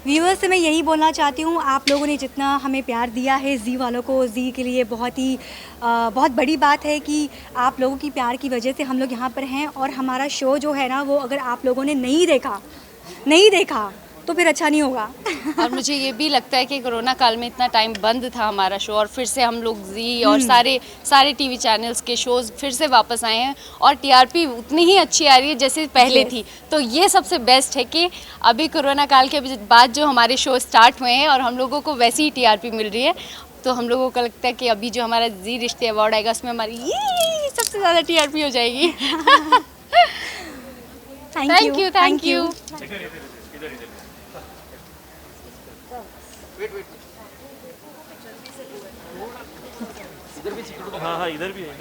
व्यूअर्स से मैं यही बोलना चाहती हूँ, आप लोगों ने जितना हमें प्यार दिया है जी वालों को, जी के लिए बहुत बड़ी बात है कि आप लोगों की प्यार की वजह से हम लोग यहाँ पर हैं। और हमारा शो जो है ना, वो अगर आप लोगों ने नहीं देखा तो फिर अच्छा नहीं होगा। और मुझे ये भी लगता है कि कोरोना काल में इतना टाइम बंद था हमारा शो, और फिर से हम लोग जी और सारे टीवी चैनल्स के शोज़ फिर से वापस आए हैं और टीआरपी उतनी ही अच्छी आ रही है जैसे पहले थी। तो ये सबसे बेस्ट है कि अभी कोरोना काल के बाद जो हमारे शो स्टार्ट हुए हैं और हम लोगों को वैसी ही टीआरपी मिल रही है, तो हम लोगों को लगता है कि अभी जो हमारा जी रिश्ते अवार्ड आएगा उसमें हमारी सबसे ज़्यादा टीआरपी हो जाएगी। Thank you. हाँ, इधर भी है।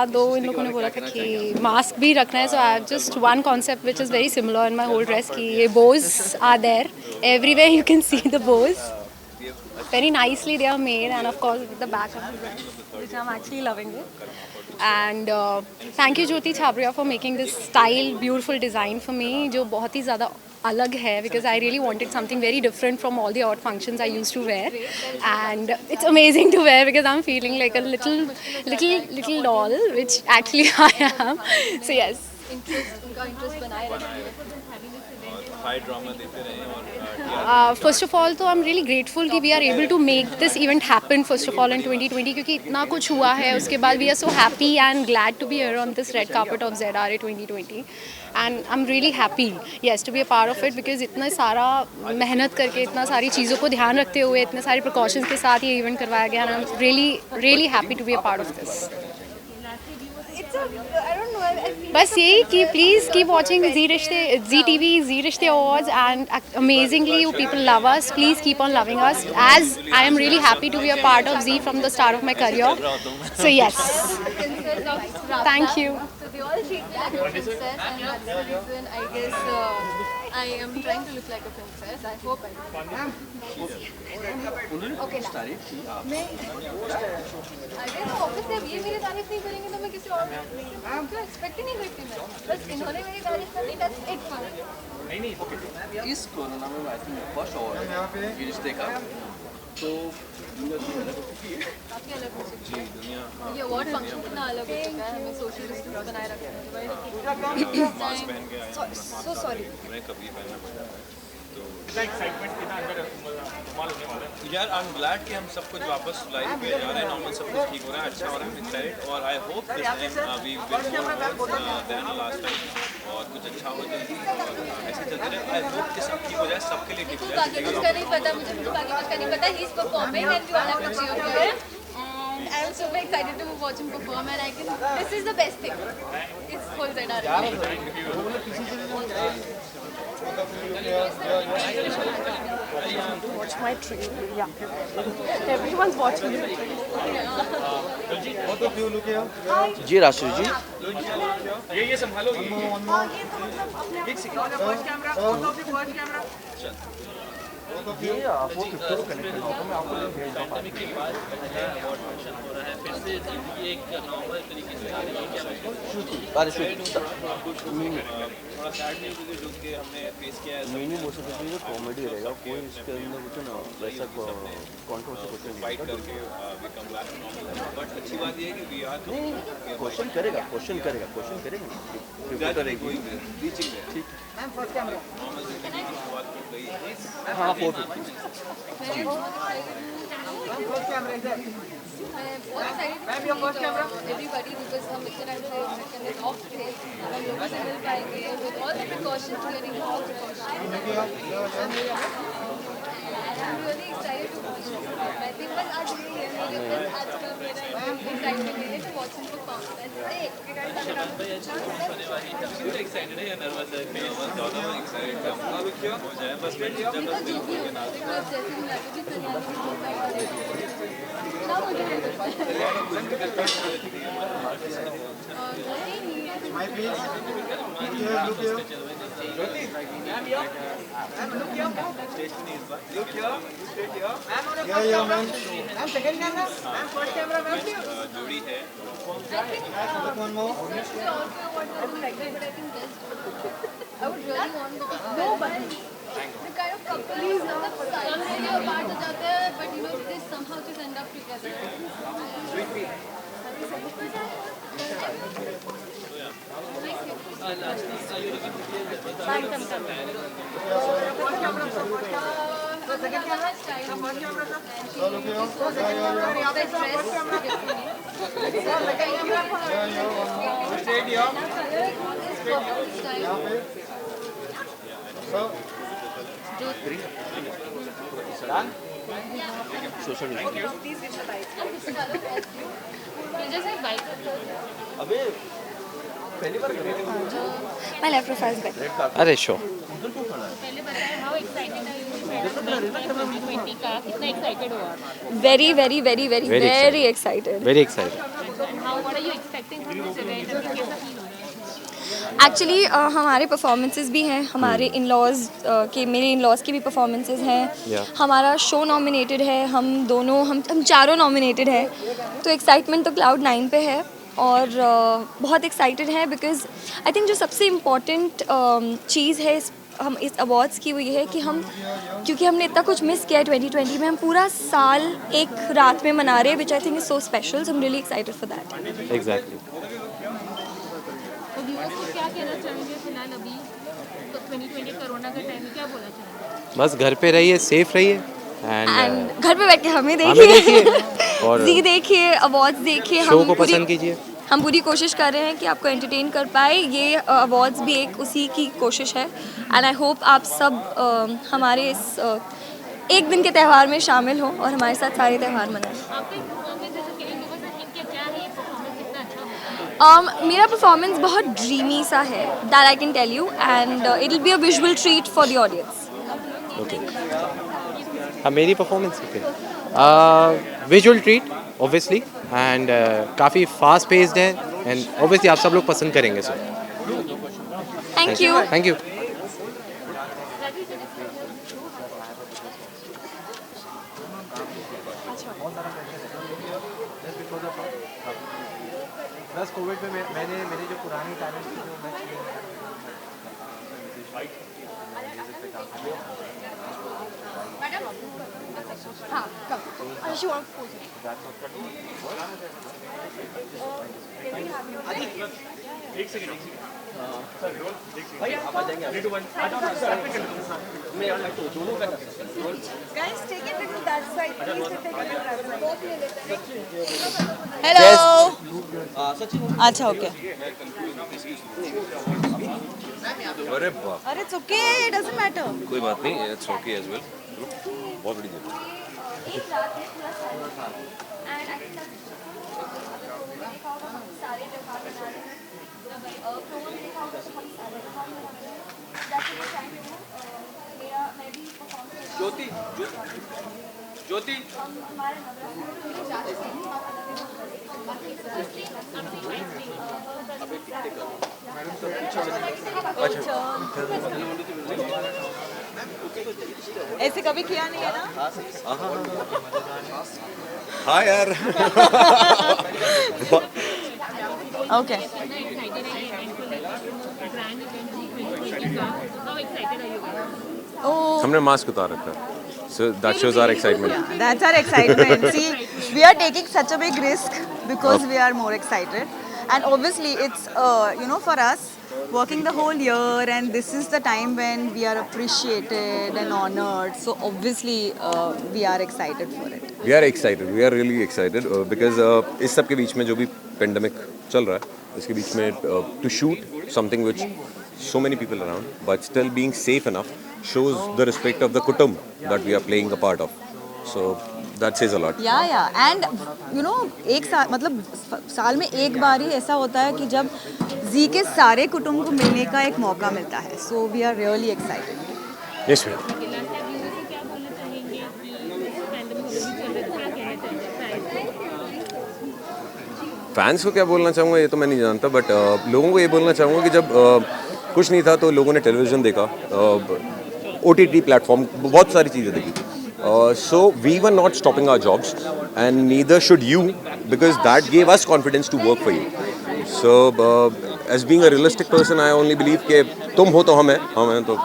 दो इन लोगों ने बोला था कि मास्क भी रखना है, so I have just one concept which is very similar in my whole dress कि ये bows are there everywhere, you can see the bows very nicely they are made, and of course with the back of the dress, which I'm actually loving it. And thank you Jyoti Chhabria for making this style beautiful design for me, जो बहुत ही ज़्यादा अलग है, because I really wanted something very different from all the odd functions I used to wear, and it's amazing to wear because I'm feeling like a little doll, which actually I am. So yes. उनका इंटरेस्ट बनाए रखें, हाई ड्रामा देते रहे। और फर्स्ट ऑफ ऑल तो आई एम रियली ग्रेटफुल कि we are able to make this event happen first of all in 2020, क्योंकि इतना कुछ हुआ है। उसके बाद we are so happy and glad to be here on this red carpet of ZRA 2020, and I am really happy yes to be a part of it, because इतना सारा मेहनत करके, इतना सारी चीज़ों को ध्यान रखते हुए, इतने सारे प्रिकॉशंस के साथ ये इवेंट करवाया गया, and I am really happy to be a part of this. बस यही कि please keep watching Zee TV, Zee Rishtey awards, and amazingly you people love us, please keep on loving us, as I am really happy to be a part of Zee from the start of my career. So yes, thank you. they all treat me like a princess, and that's the reason I guess I am trying to look like a princess. I hope I do. Okay, मैं अरे ऑफिस से अब ये मेरी तारीफ नहीं करेंगे तो मैं किसी और को एक्सपेक्ट ही नहीं करती। मैं बस इन्होंने मेरी तारीफ कर दी, that's it for me. नहीं इस कोरोना में आई थिंक फर्स्ट अवार्ड ये रिश्ते का, तो दुनिया से अलग हो चुकी है, काफ़ी अलग हो चुकी है। ये अवार्ड फंक्शन कितना अलग हो चुका है, हमें सोशल डिस्टेंस बनाए रखना है। सो सॉरी, मैं कभी पहनना पड़ा, तो एक्साइटमेंट कितना अंदर यार आई एम ग्लैड कि हम सब कुछ वापस लाइफ पे जा रहे हैं, नॉर्मल सब कुछ ठीक हो रहा है, अच्छा हो रहा है, एक्साइटेड। और I hope this time we will more than last time और कुछ अच्छा हो जल्दी और ऐसे चलते रहे। आई होप कि सब ठीक हो जाए, सबके लिए ठीक हो जाए। बाकी कुछ का नहीं पता मुझे, बाकी कुछ का नहीं पता। He is performing and we all have to cheer for him. I am super excited to watch him perform and I can. This is the best thing. It's full ZR. Watch my trailer. Yeah. Everyone's watching the trailer. जी राशि जी ये संभालो ये आपको 50 को कनेक्ट करना होगा, मैं आपको लिंक भेज दूंगा। पैंडेमिक के बाद अवार्ड फंक्शन हो रहा है, फिर से जिंदगी एक नॉर्मल तरीके से आ रही है क्या? अरे शुभ थोड़ा सैड न्यूज़ है जो कि हमने फेस किया है। मिनी मोटिवेशन जो कॉमेडी रहेगा, कोई इसके अंदर कुछ ना वैसा कंट्रोवर्सी कुछ नहीं फाइट करके we come back normal. But अच्छी बात ये है कि वी आर क्वेश्चन करेगा प्रिपेयर करेगी रीचिंग है। ठीक मैम फर्स्ट कैमरा नॉर्मल जिंदगी की शुरुआत हो गई। हाँ 450 मैम फर्स्ट कैमरा इधर बहुत excited to meet everybody because हम इतने टाइम से ऑफ थे, हम लोगों से मिल पाएंगे with all the precautions, wearing all precautions. I'm really excited to watch him perform. I think बस आज ये है मेरे बस आज का मेरा excitement है to watch him perform. That's it. Excited है या नर्वस है? दोनों एक्साइटेड है। अभी क्या हो जाए बस मैं जब तक दिल के ना My please. Look here. Jyoti. Ma'am here. Ma'am look here. Look here. Straight here. Ma'am on your first camera. Ma'am second camera. Ma'am first camera. Ma'am. जोड़ी है। Look one more. I would really want nobody. The kind of couple is apart हो जाते हैं, but you know they somehow just end up together. Second camera. First camera. Look here. Straight here. Social अबे पहली बार कर रहे थे My left profile is better. अरे शो पहले बताएं हाउ एक्साइटेड आर यू 2020 का कितना एक्साइटेड हो आप? Very, very, very, very, Very very excited. Very excited. How what are you expecting from this event? कैसा फील हो रहा है? एक्चुअली हमारे परफॉर्मेंसेस भी हैं, हमारे इन-लॉज के मेरे इन-लॉज की भी परफॉर्मेंसेस हैं, हमारा शो नॉमिनेटेड है, हम चारों नॉमिनेटेड है, तो एक्साइटमेंट तो क्लाउड 9 पे है और बहुत एक्साइटेड है बिकॉज आई थिंक जो सबसे इम्पॉर्टेंट चीज़ है हम इस अवार्ड्स की वो ये है कि हम क्योंकि हमने इतना कुछ मिस किया है 2020 में, हम पूरा साल एक रात में मना रहे हैं which I think is so special, so I am really excited for that. Exactly. तो व्यूअर्स को क्या कहना चाहेंगे फिलहाल अभी तो 2020 कोरोना का टाइम है, क्या बोलना चाहेंगे? बस घर पे रहिए, सेफ रहिए एंड एंड घर पे बैठ के हमें देखिए और जी देखिए, अवार्ड्स देखिए, शो को पसंद कीजिए। हम पूरी कोशिश कर रहे हैं कि आपको एंटरटेन कर पाए, ये अवार्ड्स भी एक उसी की कोशिश है एंड आई होप आप सब हमारे इस एक दिन के त्यौहार में शामिल हो और हमारे साथ सारे त्यौहार मनाएं। आपका परफॉर्मेंस जैसे कि लोगों से क्या है ये परफॉर्मेंस कितना अच्छा होगा? मेरा परफॉर्मेंस बहुत ड्रीमी सा है, that I can tell you and it will be a visual treat for the audience. Okay हाँ मेरी performance visual treat obviously and काफ़ी फास्ट पेस्ड है एंड ऑब्वियसली आप सब लोग पसंद करेंगे sir. Thank you. Thank you. Plus covid में मैंने मेरे जो पुरानी टैलेंट थी जो मैं हाँ कम एक सेकंड भाई आप आ जाएंगे 3 2 1 आ जाओ सर मैं यार तो दोनों का Guys, take it to that side. Please take it to that side. Hello Sachin अच्छा, okay. अरे बाप अरे it's okay, it doesn't matter. कोई बात नहीं, इट्स ओके एज वेल। बहुत बड़ी जगह। ज्योति ज्योति ऐसे कभी किया नहीं है ना? हाँ यार। Okay. Oh, हमने मास्क उतार रखा है, so that shows our excitement. that's our excitement. See, we are taking such a big risk because we are more excited, and obviously it's for us working the whole year, and this is the time when we are appreciated and honored. So obviously we are excited for it. We are excited. We are really excited because इस सब के बीच में जो भी पेंडेमिक चल रहा है, इसके बीच में to shoot something which so many people around, but still being safe enough shows the respect of the kutum that we are playing a part of. So that says a lot. Yeah, and एक साल मतलब साल में एक बार ही ऐसा होता है कि जब जी के सारे कुटुंब को मिलने का एक मौका मिलता है. So we are really excited. Yes, ma'am. Fans को क्या बोलना चाहूँगा ये तो मैं नहीं जानता, बट लोगों को ये बोलना चाहूँगा कि जब कुछ नहीं था तो लोगों ने टेलीविज़न देखा, OTT प्लेटफॉर्म, बहुत सारी चीज़ें देखी. So we were not stopping our jobs and neither should you, because that gave us confidence to work for you. So as being a realistic person, I only believe कि तुम हो तो हम हैं तो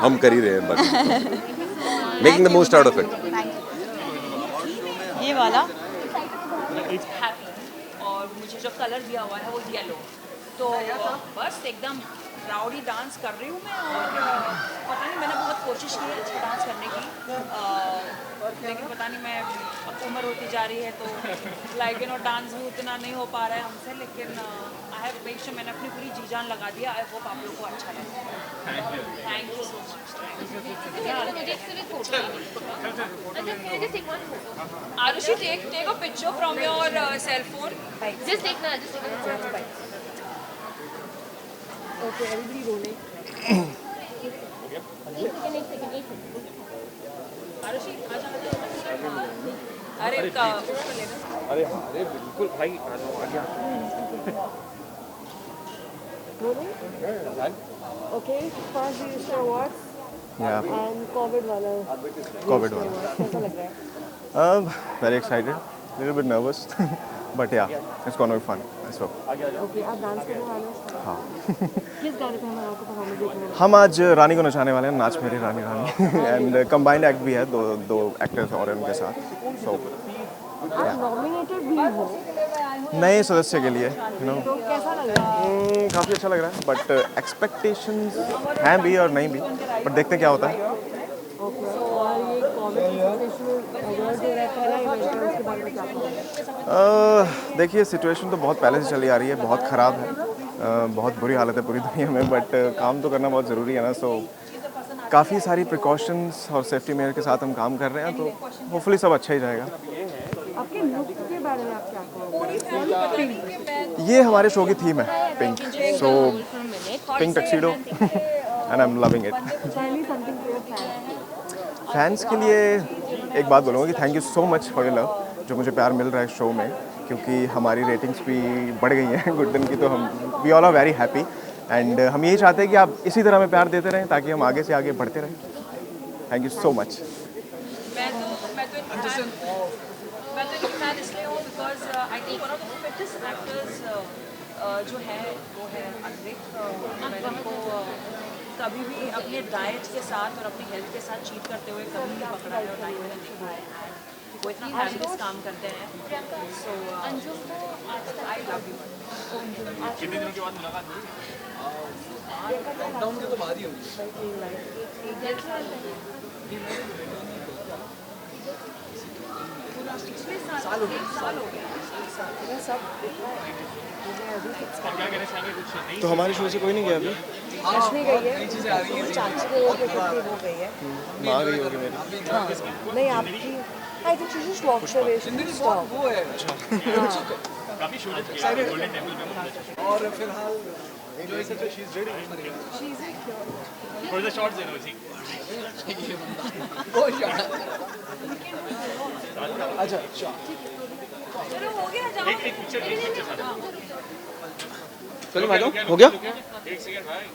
हम कर ही रहे हैं, but making the most out of it. ये वाला और मुझे जो कलर दिया हुआ है वो येलो, तो बस एकदम राउडी डांस कर रही हूँ मैं. और पता नहीं, मैंने बहुत कोशिश की है अच्छा डांस करने की, लेकिन पता नहीं मैं अब उम्र होती जा रही है तो डांस भी उतना नहीं हो पा रहा है हमसे, लेकिन आई हैव मेक श्योर मैंने अपनी पूरी जी जान लगा दिया. आई होप आप लोगों को अच्छा लगे. Thank you so much. Aarushi, take a picture from your cell phone. Just take na. Okay, everybody rolling. एक second. आरुषि अरे अरे बिल्कुल भाई, आ गया. Okay, first you share awards. Yeah. And COVID वाला. कैसा लग रहा है? Very excited, little bit nervous, but yeah, it's gonna be fun. Let's go. Okay, आप डांस करने वाले हो? हाँ. किस गाने पे हम आपको परफॉर्मेंस देखने वाले हैं? हम आज रानी को नचाने वाले हैं, नाच मेरी रानी रानी, एंड कंबाइंड एक्ट भी है, दो एक्टर्स और हैं उनके साथ. So आप नॉमिनेटेड भी हो नए सदस्य के लिए तो कैसा लग रहा है? काफ़ी अच्छा लग रहा है, बट एक्सपेक्टेशंस हैं भी और नहीं भी, बट देखते हैं क्या होता है. और ये कोविड सिचुएशन अगर जो है पहला इवेंट है उसके बारे में क्या कहोगे? देखिए, सिचुएशन तो बहुत पहले से चली आ रही है, बहुत ख़राब है, बहुत बुरी हालत है पूरी दुनिया में, बट काम तो करना बहुत ज़रूरी है ना. सो काफ़ी सारी प्रिकॉशंस और सेफ्टी मेजर के साथ हम काम कर रहे हैं, तो होपफुली सब अच्छा ही जाएगा. आपके लुक के बारे में आप क्या कहोगे? ये हमारे शो की थीम है, pink. So pink tuxedo and I am loving it. Fans के लिए एक बात बोलूँगा कि thank you so much for your love, जो मुझे प्यार मिल रहा है शो में, क्योंकि हमारी रेटिंग्स भी बढ़ गई हैं गुड दिन की, तो हम we all are very happy, and हम यही चाहते हैं कि आप इसी तरह हमें प्यार देते रहें ताकि हम आगे से आगे बढ़ते रहें. Thank you so much. मैं तो फैन इसलिए हूँ because I think one of the fittest actors जो है वो है अद्विक. मैंने उनको कभी भी अपने डाइट के साथ और अपनी हेल्थ के साथ चीट करते हुए कभी नहीं पकड़ा है और ना ही मैंने देखा है. वो इतना हैबिलियस काम करते हैं. So I love you. कितने दिनों के बाद मुलाकात हुई? लॉकडाउन के तो बाद ही होगी. साल हो गया. क्या कहना चाहेंगे कुछ नहीं? तो हमारे शो से कोई नहीं गया अभी? रश्मि गई है, चाची के घर पे छुट्टी हो गई है. माँ गई होगी मेरी. हाँ, नहीं आपकी I think she just walked away. Stop. वो है. काफी शो किया गोल्डन टेम्पल में. और फिलहाल जो इसे तो she is ready. For the shots you know जी. वो शॉट. अच्छा चलो हो गया जाओ. एक पिक्चर चलो मैडम हो गया. एक सेकंड भाई.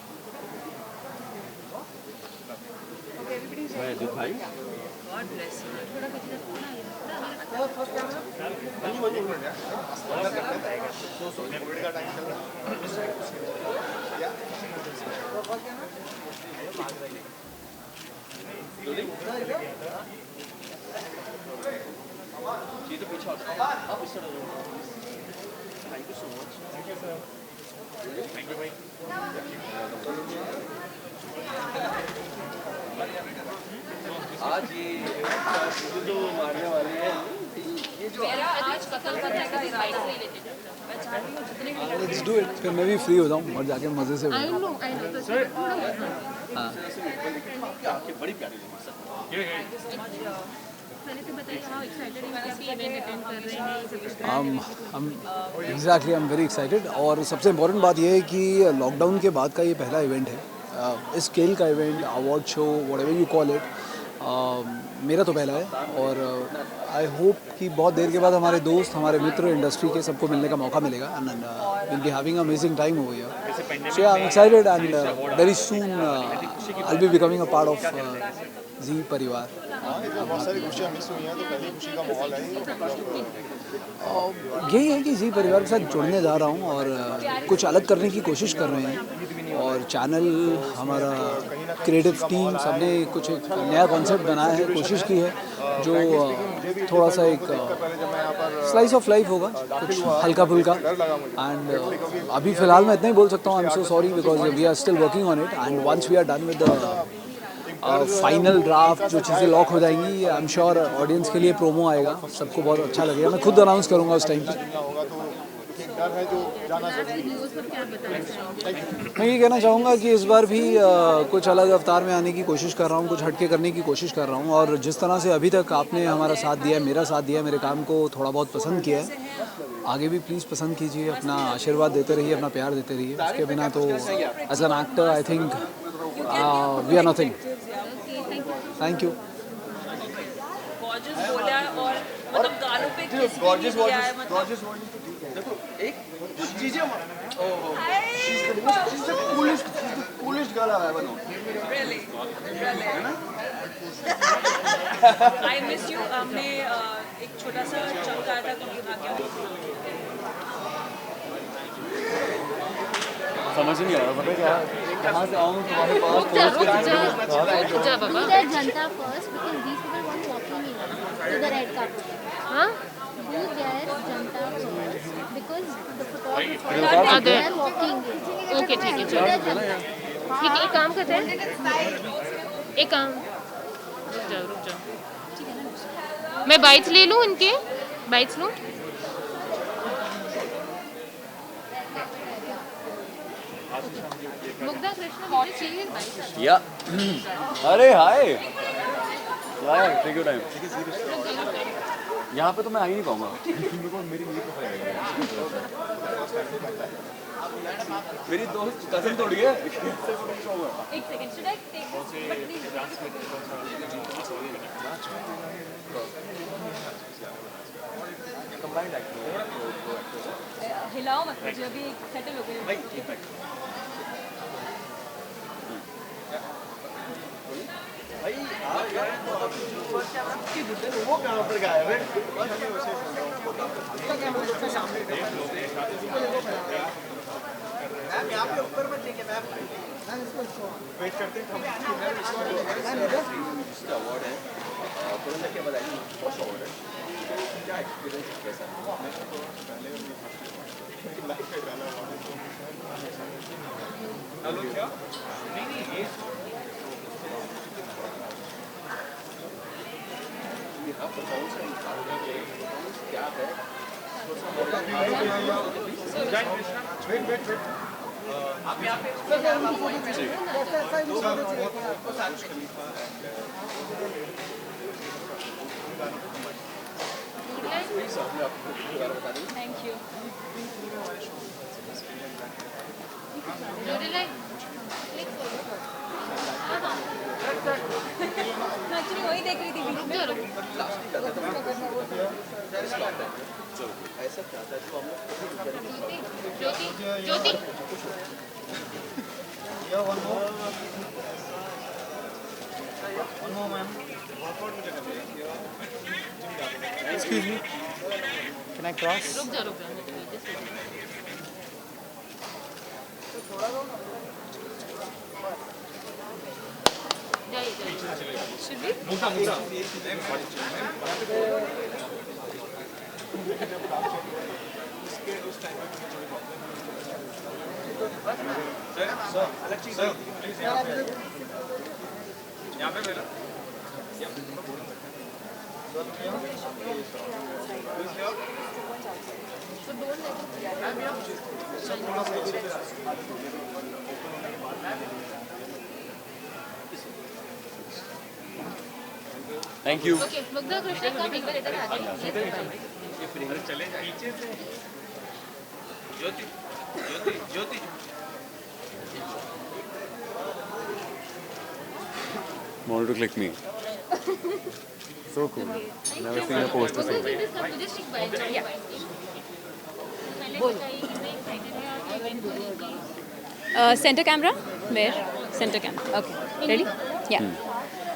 भाई God bless you. ये तो पीछे आप इस तरह thank you so much. Thank you भाई. आज ये जो मारने वाले हैं मेरा आज कत्ल करने का राइट रिलेटेड है. मैं चाहती हूँ जितने भी लेट्स डू इट. फिर मैं भी फ्री हो जाऊँ और जाके मजे से. I know. सर हाँ. आपकी बड़ी प्यारी है. पहले तो बताइए हाउ एक्साइटेड यू कि इवेंट अटेंड कर रहे हैं. Exactly I am very excited. और सबसे इम्पोर्टेंट बात यह है कि लॉकडाउन के बाद का ये पहला इवेंट है. इस स्केल का event, award show, whatever you call it, मेरा तो पहला है. और आई होप कि बहुत देर के बाद हमारे दोस्त, हमारे मित्र, इंडस्ट्री के सबको मिलने का मौका मिलेगा. And will be having amazing time over here. So I am excited and very soon I will be becoming a part of Zee परिवार. बहुत सारी खुशियाँ मिस हुई हैं तो पहली खुशी का माहौल है. यही है कि जी परिवार के साथ जुड़ने जा रहा हूँ और कुछ अलग करने की कोशिश कर रहे हैं. और चैनल, हमारा क्रिएटिव टीम, सबने कुछ एक नया कॉन्सेप्ट बनाया है, कोशिश की है जो थोड़ा सा एक स्लाइस ऑफ लाइफ होगा, कुछ हल्का फुल्का. एंड अभी फ़िलहाल मैं इतना ही बोल सकता हूँ. I am so sorry because we are still working on it. And once we are done with the final draft, जो चीज़ें लॉक हो जाएंगी, आई एम श्योर ऑडियंस के लिए प्रोमो आएगा, सबको बहुत अच्छा लगेगा. मैं खुद अनाउंस करूँगा उस टाइम पर. मैं ये कहना चाहूँगा कि इस बार भी कुछ अलग अवतार में आने की कोशिश कर रहा हूँ, कुछ हटके करने की कोशिश कर रहा हूँ. और जिस तरह से अभी तक आपने हमारा साथ दिया है, मेरा साथ दिया है, मेरे काम को थोड़ा बहुत पसंद किया है, आगे भी प्लीज़ पसंद कीजिए, अपना आशीर्वाद देते रहिए, अपना प्यार देते रहिए. उसके बिना तो as an actor I think we are nothing. Thank you. Gorgeous बोला और मतलब गालों पे किस गॉर्जियस दिया है. मतलब देखो एक चीजें कूलेस्ट गर्ल है बनो. Really? I miss you. हमने एक छोटा सा चंक आया था क्योंकि भाग्य. समझ नहीं आ रहा पता क्या कहाँ से आऊँ तुम्हारे पास पहुँच के जनता first because these people want walking into the red carpet. हां you guys जनता first because the photographer they are walking. Okay ठीक है चलो ठीक है. एक काम करते हैं, एक काम रुक जाओ मैं बाइट्स ले लूँ, इनके बाइट्स लूँ. मुग्धा कृष्ण मुझे चाहिए बाइट्स. या अरे हाय यार टेक योर टाइम. यहाँ पे तो मैं आ ही नहीं पाऊंगा. मेरी दोस्त कजन तोड़ गया. एक सेकंड शुड आई टेक हिलाओ मत मुझे, अभी सेटल हो गए. भाई वो कहाँ पर गायब है? मैम यहाँ पे ऊपर मत लेके मैम वेट करते हैं. अवार्ड है तुरंत के बाद अवार्ड है. एक्सपीरियंस कैसा क्या है? आप यहाँ थैंक यू। एक्चुअली वही देख रही थी। ऐसा क्या था जो हम ज्योति Excuse me. Can I cross? रुक जा यहाँ पे मेरा thank you. Okay Mugdha Krishna का एक बार इधर आ जाइए। चले पीछे से ज्योति ज्योति ज्योति Want to click me? So cool. Never seen a poster so big. Centre camera where centre camera okay ready या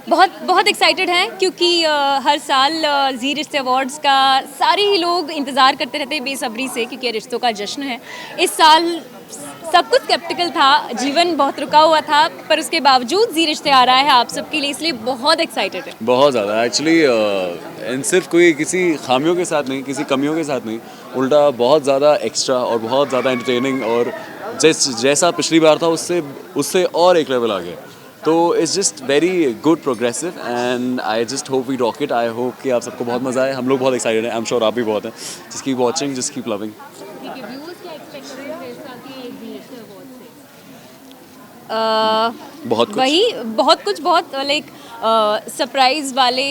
बहुत एक्साइटेड हैं क्योंकि हर साल जी रिश्ते अवार्ड्स का सारे ही लोग इंतज़ार करते रहते हैं बेसब्री से क्योंकि रिश्तों का जश्न है। इस साल सब कुछ स्केप्टिकल था, जीवन बहुत रुका हुआ था, पर उसके बावजूद जी रिश्ते आ रहा है आप सबके लिए, इसलिए बहुत एक्साइटेड है। बहुत ज़्यादा एक्चुअली सिर्फ कोई किसी खामियों के साथ नहीं, किसी कमियों के साथ नहीं, उल्टा बहुत ज़्यादा एक्स्ट्रा और बहुत ज़्यादा एंटरटेनिंग और जैसा पिछली बार था उससे और एक लेवल आ गया। तो it's just very good progressive and I just hope we rock it. I hope कि आप सबको बहुत मज़ा आए, हम लोग बहुत एक्साइटेड हैं, आई एम श्योर आप भी बहुत हैं। Just keep watching, just keep loving. बहुत कुछ वही बहुत कुछ बहुत लाइक सरप्राइज वाले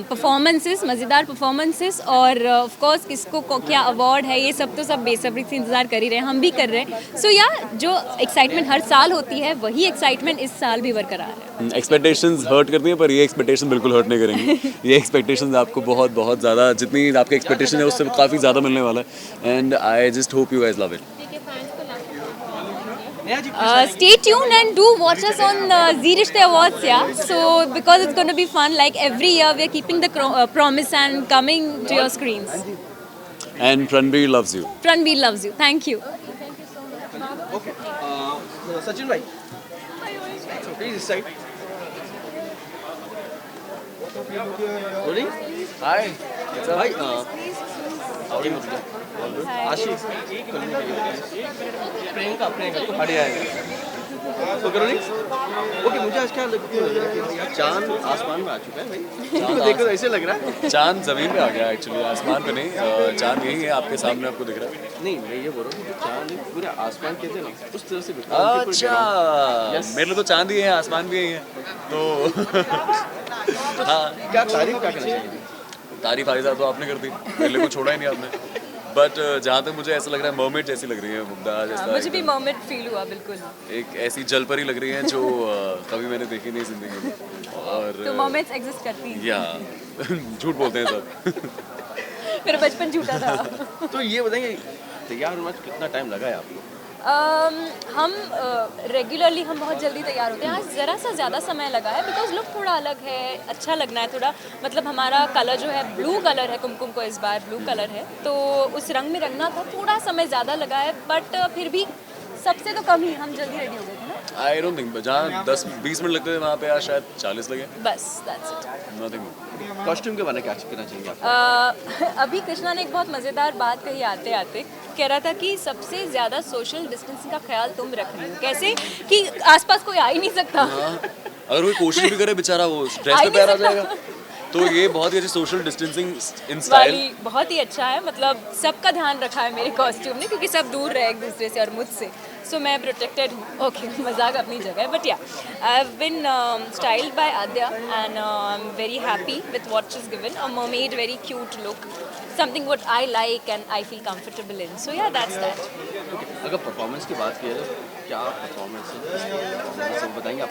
परफॉर्मेंसेस, मज़ेदार परफॉर्मेंसेस और ऑफ कोर्स किसको क्या अवार्ड है ये सब तो सब बेसब्री से इंतज़ार कर ही रहे हैं, हम भी कर रहे हैं। सो या जो एक्साइटमेंट हर साल होती है वही एक्साइटमेंट इस साल भी बरकरार है। एक्सपेक्टेशंस हर्ट करती हैं पर ये एक्सपेक्टेशन बिल्कुल हर्ट नहीं करेंगे। ये एक्सपेक्टेशंस आपको बहुत बहुत ज़्यादा, जितनी आपकी एक्सपेक्टेशन है उससे काफ़ी ज़्यादा मिलने वाला है and I just hope you guys love it. Stay tuned and do watch us on Zee Rishte Awards, yeah. So because it's going to be fun, like every year we are keeping the promise and coming to your screens. And Pranveer loves you. Pranveer loves you. Thank you. Okay. Sachin bhai. Please this side. Rolling. Hi. Bhai. आशीष प्रियंका तो हट आएगा तो करो नहीं। ओके मुझे आज क्या लग रहा है कि यार चांद आसमान में आ चुका है भाई। चांद देखो तो ऐसे लग रहा है चांद ज़मीन पे आ गया एक्चुअली, आसमान पे नहीं। चांद यही है आपके सामने, आपको दिख रहा है। नहीं मैं ये बोल रहा हूँ चांद पूरे आसमान कहते हैं ना उस तरह से। अच्छा मेरे लिए तो चांद ही है, आसमान भी यही है तो हाँ। क्या तारीफ क्या करना चाहिए? तारीफ आइज़ा तो आपने कर दी, मेरे लिए कुछ छोड़ा ही नहीं आपने। बट जहाँ तक मुझे ऐसा लग रहा है मर्मेड जैसी लग रही है मुग्धा, जैसा मुझे भी मर्मेड फील हुआ बिल्कुल। एक ऐसी जल परी लग रही है जो कभी मैंने देखी नहीं जिंदगी में। और तो मर्मेड्स एग्जिस्ट करती हैं या झूठ बोलते हैं सब। मेरा बचपन झूठा था। तो ये बताइए तैयार होना कितना टाइम लगा है आपको? हम रेगुलरली हम बहुत जल्दी तैयार होते हैं। आज ज़रा सा ज़्यादा समय लगा है बिकॉज लुक थोड़ा अलग है, अच्छा लगना है थोड़ा। मतलब हमारा कलर जो है ब्लू कलर है, कुमकुम को इस बार ब्लू कलर है तो उस रंग में रंगना था, थोड़ा समय ज़्यादा लगा है बट फिर भी सबसे तो कम ही हम जल्दी रेडी हो गए थे ना। आई डोंट थिंक जहाँ 10-20 मिनट लगते थे वहाँ पे आज शायद 40 लगे. बस दैट्स इट. नथिंग. कॉस्ट्यूम के बारे में क्या कहना चाहिए आप? अभी कृष्णा ने एक बहुत मज़ेदार बात कही आते आते. कह रहा था कि सबसे ज़्यादा सोशल डिस्टेंसिंग का ख्याल तुम रख रही हो. कैसे कि आसपास कोई आ ही नहीं सकता. अगर कोई कोशिश भी करे बेचारा वो ड्रेस पे पैर आ जाएगा. तो ये बहुत ही अच्छी सोशल डिस्टेंसिंग इन स्टाइल. बहुत ही अच्छा है. मतलब सबका ध्यान रखा है मेरे कॉस्ट्यूम ने क्योंकि सब दूर रहे एक दूसरे से और मुझसे. सो मैं प्रोटेक्टेड हूँ. ओके मजाक अपनी जगह है. बट या I have been styled by Aadya and I am very happy with what she is given. A mermaid very cute look. Something what I like and I feel comfortable in. So yeah, that's that. अगर परफॉर्मेंस की बात की जाए क्या परफॉर्मेंस है सब बताएंगे आप?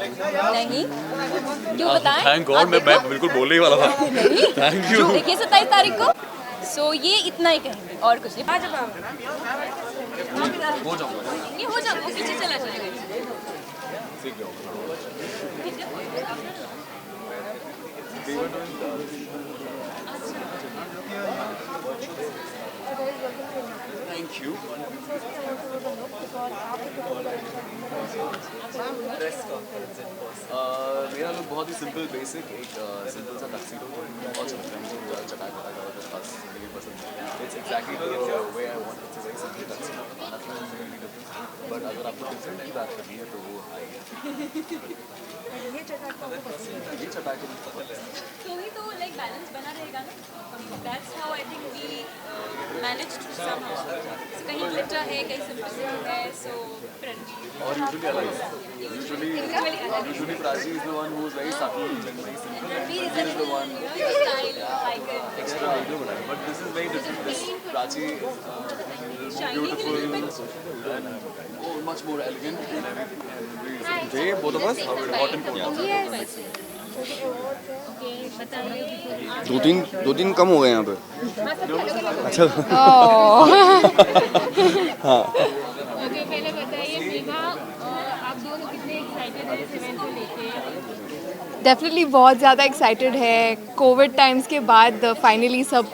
नहीं क्यों बताएं? थैंक गॉड मैं बिल्कुल बोलने ही वाला था. Thank you. देखिए 27 तारीख को. सो ये इतना ही कहेंगे और कुछ नहीं. हो जाऊंगा. ये हो जाऊंगा पीछे चला जाएगा. सीख जाऊंगा. Thank you. मेरा लुक बहुत ही सिंपल बेसिक एक सिंपल सा टक्सीडो बहुत अच्छा लगता है मुझे. चटाई पटाई का खास मुझे पसंद है. It's exactly the way I want. It's very simple tuxedo. But अगर आपको डिफरेंट की बात करनी है तो वो आएगा. ये चटाई तो ही तो लाइक बैलेंस बना रहेगा ना. That's how I think we manage to somehow. कहीं ग्लिटर है कहीं सिंपलिसिटी है. सो फ्रेंडली और usually Prachi is the one who is very subtle and very simple. He is the one extra video बनाया. But this is very different. This Prachi is beautiful and much more elegant and everything. They both of us hot and cold. Yes. दो तीन कम हो गए यहाँ पे. अच्छा. हाँ. ओके पहले बताइए मेघा आप दोनों कितने एक्साइटेड हैं इस इवेंट को लेके? डेफिनेटली बहुत ज़्यादा एक्साइटेड है. कोविड टाइम्स के बाद फाइनली सब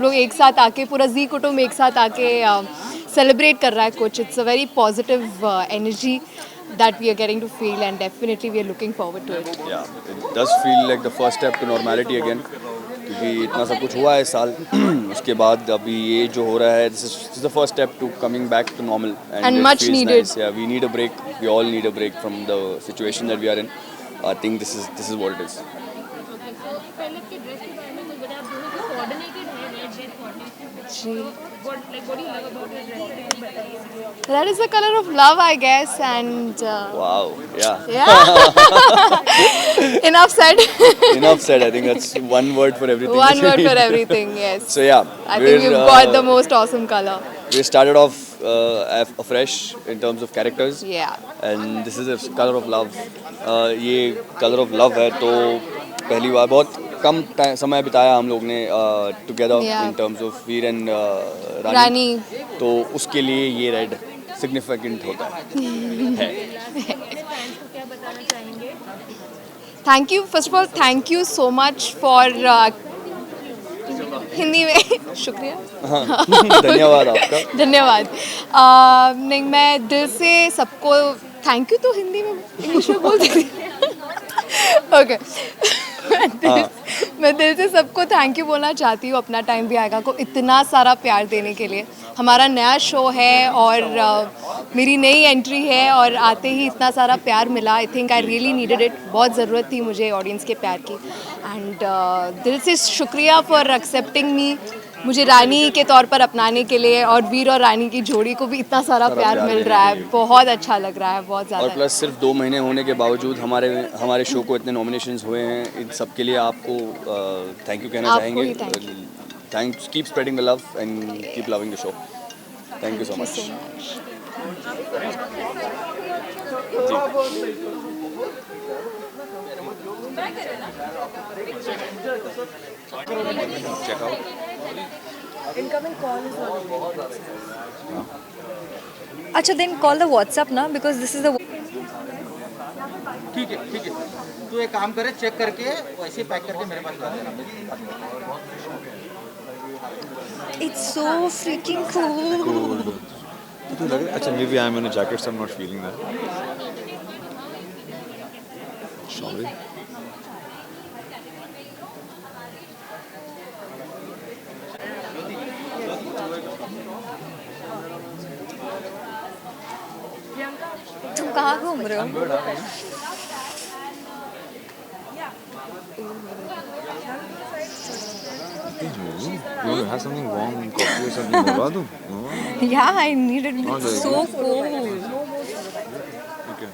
लोग एक साथ आके पूरा जी कुटुंब एक साथ आके सेलिब्रेट कर रहा है कुछ. It's a very positive energy that we are getting to feel and definitely we are looking forward to it. Yeah, it does feel like the first step to normality again. क्योंकि इतना सब कुछ हुआ है इस साल. उसके बाद अभी ये जो हो रहा है this is the first step to coming back to normal and much needed. Nice. Yeah, we need a break. We all need a break from the situation that we are in. I think this is what it is. Okay, so पहले के ड्रेस के बारे में कुछ बताइए. आप दोनों की कोऑर्डिनेटेड है रेड रेड कोऑर्डिनेटेड. जी. What do you love about your dress? बताइए. That is the color of love, I guess, and Wow. Yeah. Enough said. Enough said. I think that's one word for everything. One word for everything. Yes. So yeah, I think we've got the most awesome color. We started off afresh in terms of characters. Yeah. And this is a color of love. ये color of love है तो पहली बार बहुत कम समय बिताया हम लोग ने together in terms of Veer and Rani. तो उसके लिए ये रेड सिग्निफिकेंट होता है. Thank you. First of all, thank you so much for Hindi में शुक्रिया. धन्यवाद आपका. धन्यवाद. नहीं मैं दिल से सबको थैंक यू तो हिंदी में इंग्लिश में बोल देती. ओके. मैं दिल से सबको थैंक यू बोलना चाहती हूँ अपना टाइम भी आएगा को इतना सारा प्यार देने के लिए. हमारा नया शो है और मेरी नई एंट्री है और आते ही इतना सारा प्यार मिला. I think I really needed it. बहुत ज़रूरत थी मुझे ऑडियंस के प्यार की. एंड दिल से शुक्रिया फॉर एक्सेप्टिंग मी. मुझे रानी के तौर पर अपनाने के लिए और वीर और रानी की जोड़ी को भी इतना सारा प्यार मिल रहा है. बहुत अच्छा लग रहा है. बहुत ज़्यादा. और प्लस सिर्फ 2 महीने होने के बावजूद हमारे शो को इतने नॉमिनेशंस हुए हैं. इन सब के लिए आपको थैंक यू कहना चाहेंगे. Thanks. Keep spreading the love and keep loving the show. Thank you so much. Check out. Incoming call is अच्छा then call the WhatsApp ना because this is the. ठीक है. तू एक काम करे चेक करके वैसे पैक करके मेरे पास ला देना. It's so freaking cool. अच्छा maybe I'm in a jacket so I'm not feeling that. भाई। तुम कहाँ घूम रहे हो? You want to have something warm, coffee or something? मंगवा दूँ? Yeah, I need it. हाँ, It's so cold. Okay.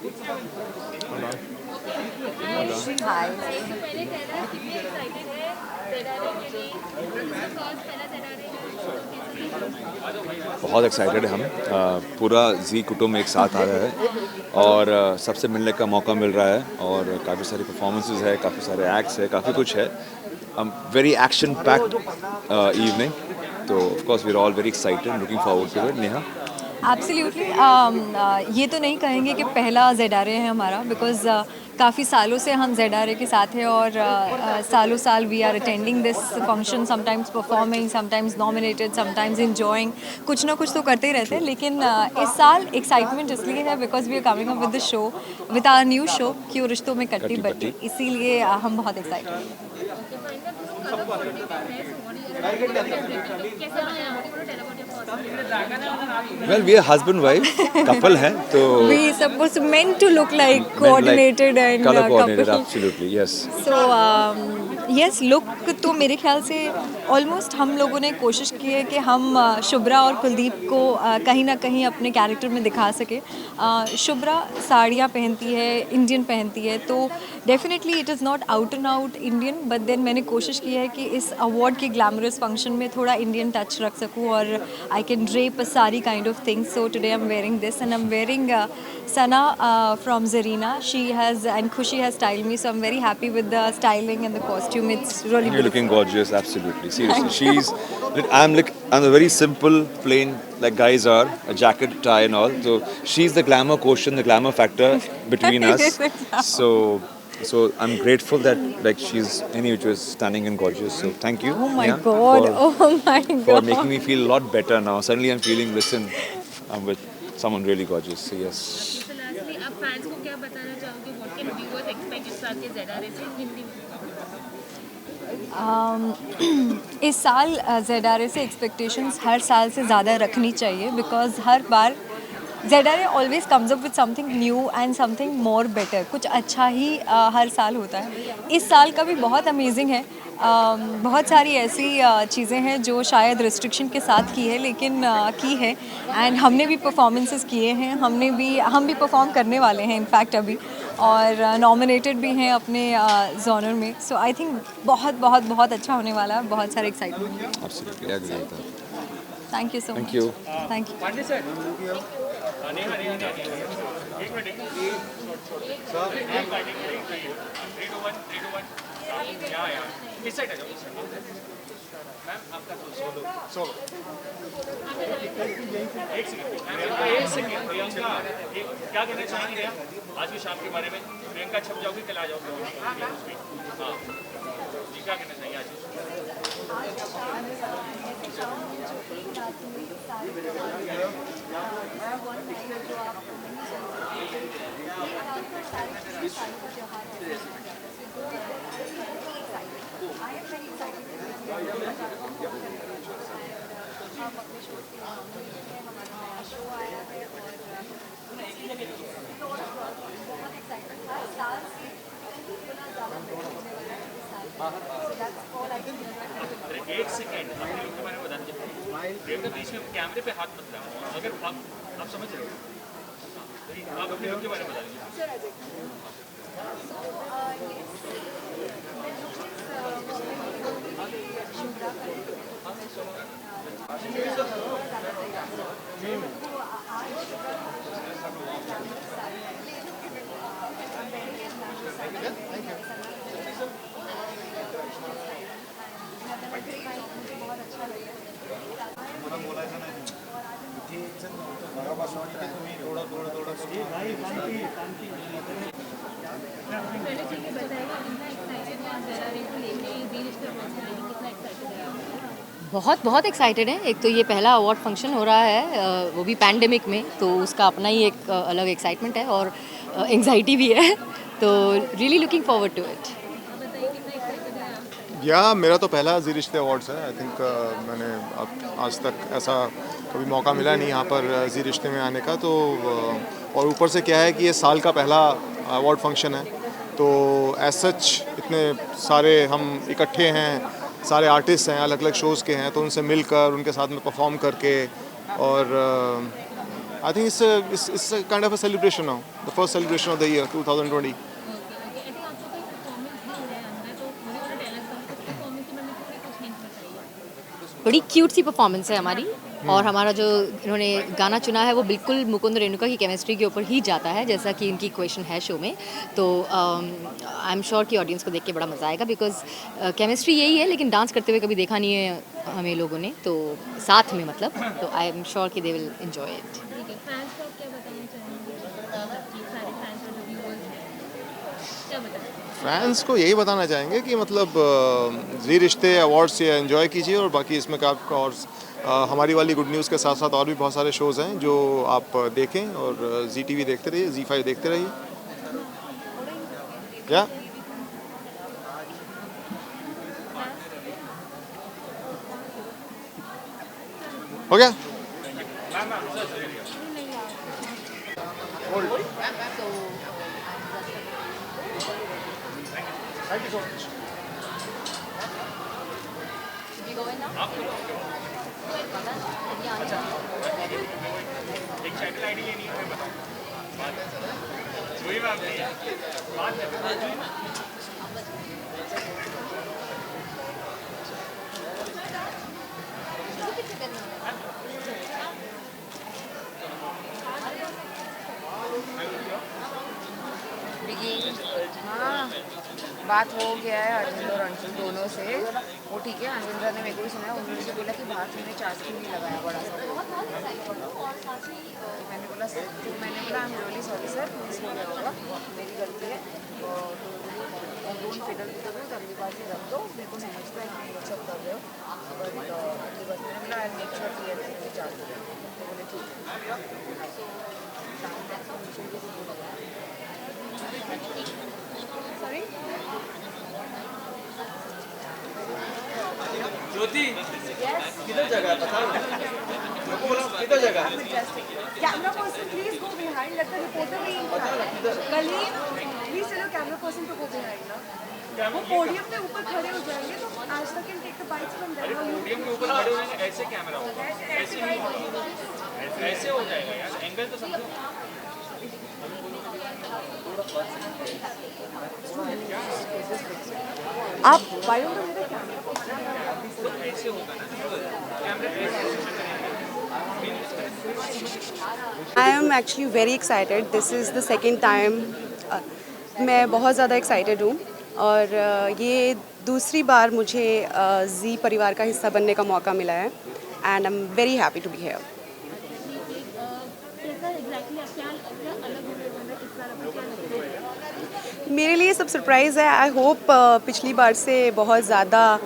बहुत एक्साइटेड है हम, पूरा जी कुटुंब एक साथ आ रहा है और सबसे मिलने का मौका मिल रहा है और काफ़ी सारी परफॉर्मेंसेस है, काफ़ी सारे एक्ट्स है, काफ़ी कुछ है। वेरी एक्शन पैक्ड इवनिंग, तो of course we are all very excited, looking forward to it. Neha? Absolutely. ये तो नहीं कहेंगे कि पहला ZRA है हमारा, बिकॉज काफ़ी सालों से हम ZRA के साथ हैं और सालों साल we are attending this function, sometimes performing, sometimes nominated, sometimes enjoying, कुछ ना कुछ तो करते ही रहते हैं। लेकिन इस साल एक्साइटमेंट इसलिए है because we are coming up with the show, with our new show क्यों रिश्तों में कट्टी बट्टी, इसीलिए हम बहुत एक्साइटेड हैं। Well, we are husband wife, couple हैं, तो we supposed meant to look like coordinated and color coordinated, couple. absolutely, yes. So yes, look तो मेरे ख्याल से ऑलमोस्ट हम लोगों ने कोशिश की है कि हम शुभ्रा और कुलदीप को कहीं ना कहीं अपने कैरेक्टर में दिखा सके। शुभ्रा साड़ियाँ पहनती है, इंडियन पहनती है, तो definitely it is not out and out Indian, but then मैंने कोशिश की है कि इस अवार्ड के ग्लैमरस फंक्शन में थोड़ा इंडियन टच रख सकूँ और आई कैन ड्रेप अ सारी kind of things. So today I am wearing this and I am wearing Sana from Zarina. She has, and Khushi has styled me, so I'm very happy with the styling and the costume. It's really You're looking gorgeous, absolutely. Seriously, I'm a very simple, plain, like guys are, a jacket, tie, and all. So she's the glamour quotient, the glamour factor between us. So I'm grateful that like she's which was stunning and gorgeous. So thank you. Oh my God! Oh my God! For making me feel a lot better now. Suddenly I'm feeling, listen, I'm with someone really gorgeous. So yes. आप फैंस को क्या बताना चाहोगे? What can viewers expect इस साल के ZRA से हिंदी में? इस साल ZRA से एक्सपेक्टेशंस हर साल से ज़्यादा रखनी चाहिए, because her bar ZRA always comes up with something new and something more better, कुछ अच्छा ही हर साल होता है। इस साल का भी बहुत अमेजिंग है, बहुत सारी ऐसी चीज़ें हैं जो शायद रिस्ट्रिक्शन के साथ की है, लेकिन की है, एंड हमने भी परफॉर्मेंसेस किए हैं, हम भी परफॉर्म करने वाले हैं इनफैक्ट अभी, और नॉमिनेटेड भी हैं अपने जॉनर में। सो आई थिंक बहुत बहुत बहुत अच्छा होने वाला है, बहुत सारे एक्साइटमेंट है। Thank you so much. Thank you. एक सेकंड प्रियंका, क्या कहना चाहेंगे आज की शाम के बारे में? प्रियंका छप जाओगी, कल आ जाओगे? हाँ जी, क्या कहना चाहिए आज? एक सेकंड, अपने लोग के बारे में बता दीजिए। प्रियंका बीच में कैमरे पे हाथ मत लगाओ, अगर आप समझ रहे हो, आप अपने लोग के बारे में बता दीजिए। बहुत बहुत एक्साइटेड है। एक तो ये पहला अवार्ड फंक्शन हो रहा है, वो भी पैंडेमिक में, तो उसका अपना ही एक अलग एक्साइटमेंट है और एंग्जाइटी भी है। तो really looking forward to it. या मेरा तो पहला जी रिश्ते अवार्ड्स है। आई थिंक मैंने अब आज तक ऐसा कभी मौका मिला नहीं यहाँ पर जी रिश्ते में आने का। तो और ऊपर से क्या है कि ये साल का पहला अवार्ड फंक्शन है, तो एज सच इतने सारे हम इकट्ठे हैं, सारे आर्टिस्ट हैं, अलग अलग शोज़ के हैं, तो उनसे मिलकर उनके साथ में परफॉर्म करके, और I think it's kind of a celebration now, the first celebration of the year 2020। बड़ी क्यूट सी परफॉर्मेंस है हमारी, और हमारा जो इन्होंने गाना चुना है वो बिल्कुल मुकुंद रेणुका की केमिस्ट्री के ऊपर ही जाता है, जैसा कि इनकी क्वेश्चन है शो में। तो आई एम श्योर कि ऑडियंस को देख के बड़ा मज़ा आएगा, बिकॉज केमिस्ट्री यही है, लेकिन डांस करते हुए कभी देखा नहीं है हमें लोगों ने, तो साथ में मतलब, तो आई एम श्योर कि they will enjoy it. Fans को यही बताना चाहेंगे कि मतलब जी रिश्ते अवार्ड्स ये एंजॉय कीजिए, और बाकी इसमें का और हमारी वाली गुड न्यूज़ के साथ साथ और भी बहुत सारे शोज़ हैं जो आप देखें, और जी टीवी देखते रहिए, जी5 देखते रहिए। क्या हो गया? Thank you so much. एक चैनल आईडी लेनी है, मैं बताऊँ। कोई बात नहीं है, बात हाँ, बात हो गया है अरविंद और अंशुल दोनों से, वो ठीक है। अरविंदर ने मेरे को भी सुना है, उन्होंने मुझे बोला कि बाहर मैंने चार्ज नहीं लगाया बड़ा सा। मैंने बोला आई am really sorry sir, miss हो गया होगा, मेरी गलती है, और डोंट फिडल विद द, अगली बार से रख दो, मेरे को समझता है कि सब कर रहे हो, बट अगली बार मैंने बोला आई मेक श्योर कि ये चार्ज तो बोले ठीक है। ज्योति किधर जगह है पता नहीं, किधर जगह है? Camera person please go behind, let the reporter be in. Kaleem please tell camera person to go behind ना, वो पोडियम पे ऊपर खड़े हो जाएंगे, तो Aaj Tak can take the bites from there. Podium के ऊपर खड़े हो जाएंगे, ऐसे कैमरा होगा, ऐसे हो जाएगा यार, एंगल तो समझो। आप why don't you the camera ऐसे होगा ना, camera I am actually very excited. This is the second time. मैं बहुत ज़्यादा excited हूँ, और ये दूसरी बार मुझे जी परिवार का हिस्सा बनने का मौका मिला है, and I'm very happy to be here. मेरे लिए सब सरप्राइज़ है। आई होप पिछली बार से बहुत ज़्यादा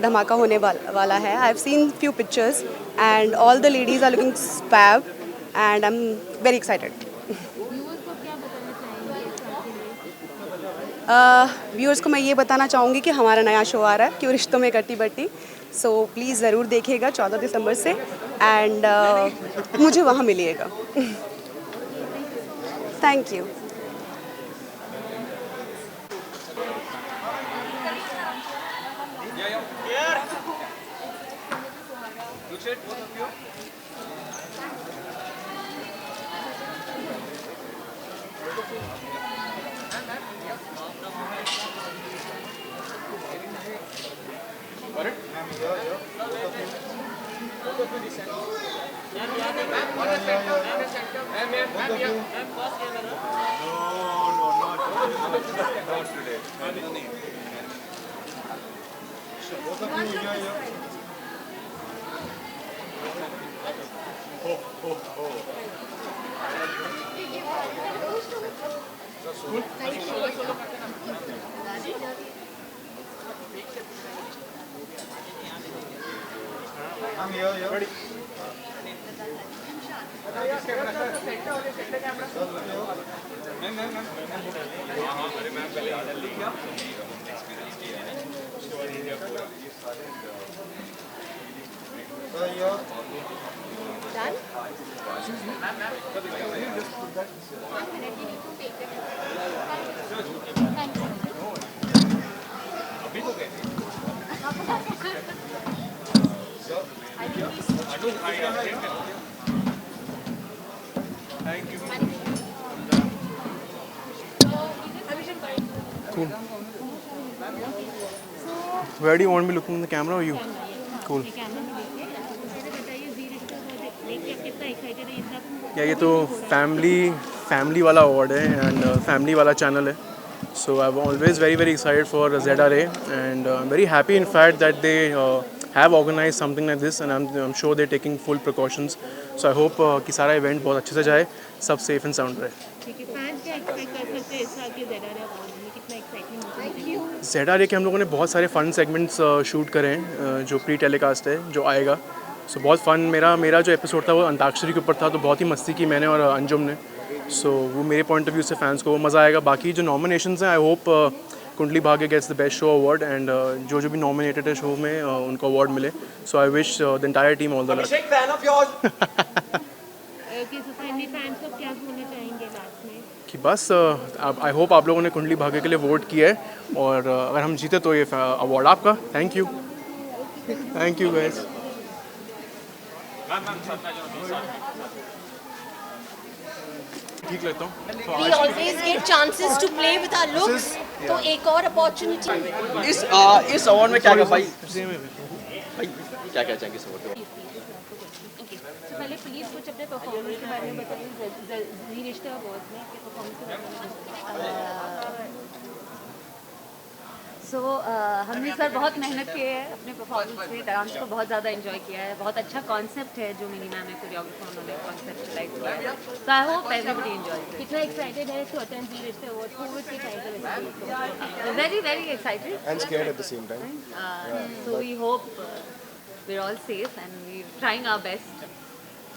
धमाका होने वाला है। I have seen few pictures and all the ladies are looking fab and I am very excited. Viewers को मैं ये बताना चाहूँगी कि हमारा नया शो आ रहा है, क्यों रिश्तों में कट्टी बट्टी, सो प्लीज़ ज़रूर देखिएगा 14 दिसंबर से, एंड मुझे वहाँ मिलिएगा। Thank you. I'm here. Ready? Cool. Where do you want me looking in the camera or you? Cool. या ये तो फैमिली वाला अवार्ड है एंड फैमिली वाला चैनल है. So I'm always very excited for ZRA and I'm very happy in fact that they have organized something like this and I'm sure they're taking full precautions. So I hope कि सारा इवेंट बहुत अच्छे से जाए, सब सेफ एंड साउंड रहे. ZRA के हम लोगों ने बहुत सारे फन सेगमेंट्स शूट करे हैं जो प्री टेलीकास्ट है जो आएगा. सो बहुत फ़न मेरा जो एपिसोड था वो अंताक्षरी के ऊपर था, तो बहुत ही मस्ती की मैंने और अंजुम ने. सो वो मेरे पॉइंट ऑफ व्यू से फैंस को मज़ा आएगा. बाकी जो नॉमिनेशंस हैं आई hope Kundali Bhagya gets the best show award and जो भी नॉमिनेटेड है शो में उनको अवार्ड मिले. So I wish the entire team all the luck. कि बस आई होप आप लोगों ने कुंडली भाग्य के लिए वोट किया है और अगर हम जीते तो ये अवार्ड आपका. Thank you guys. ठीक लगता हूँ. We always get chances to play with our looks. तो एक और अपॉर्चुनिटी. इस अवार्ड में क्या भाई क्या चाहेंगे इस अवार्ड में? पहले प्लीज कुछ अपने परफॉर्मेंस के बारे में बताइए. जी रिश्ते अवार्ड में आपके परफॉर्मेंस के बारे में. सो हमने सर बहुत मेहनत की है अपने परफॉर्मेंस में. डांस को बहुत ज़्यादा एंजॉय किया है. बहुत अच्छा कॉन्सेप्ट है जो मिनी मैम है कोरियोग्राफर उन्होंने कॉन्सेप्टलाइज किया है. So I hope everybody enjoy. कितना एक्साइटेड है टू अटेंड जी रिश्ते अवार्ड कोविड के टाइम पे? Very excited and scared at the same time. So we hope we're all safe and we're trying our best.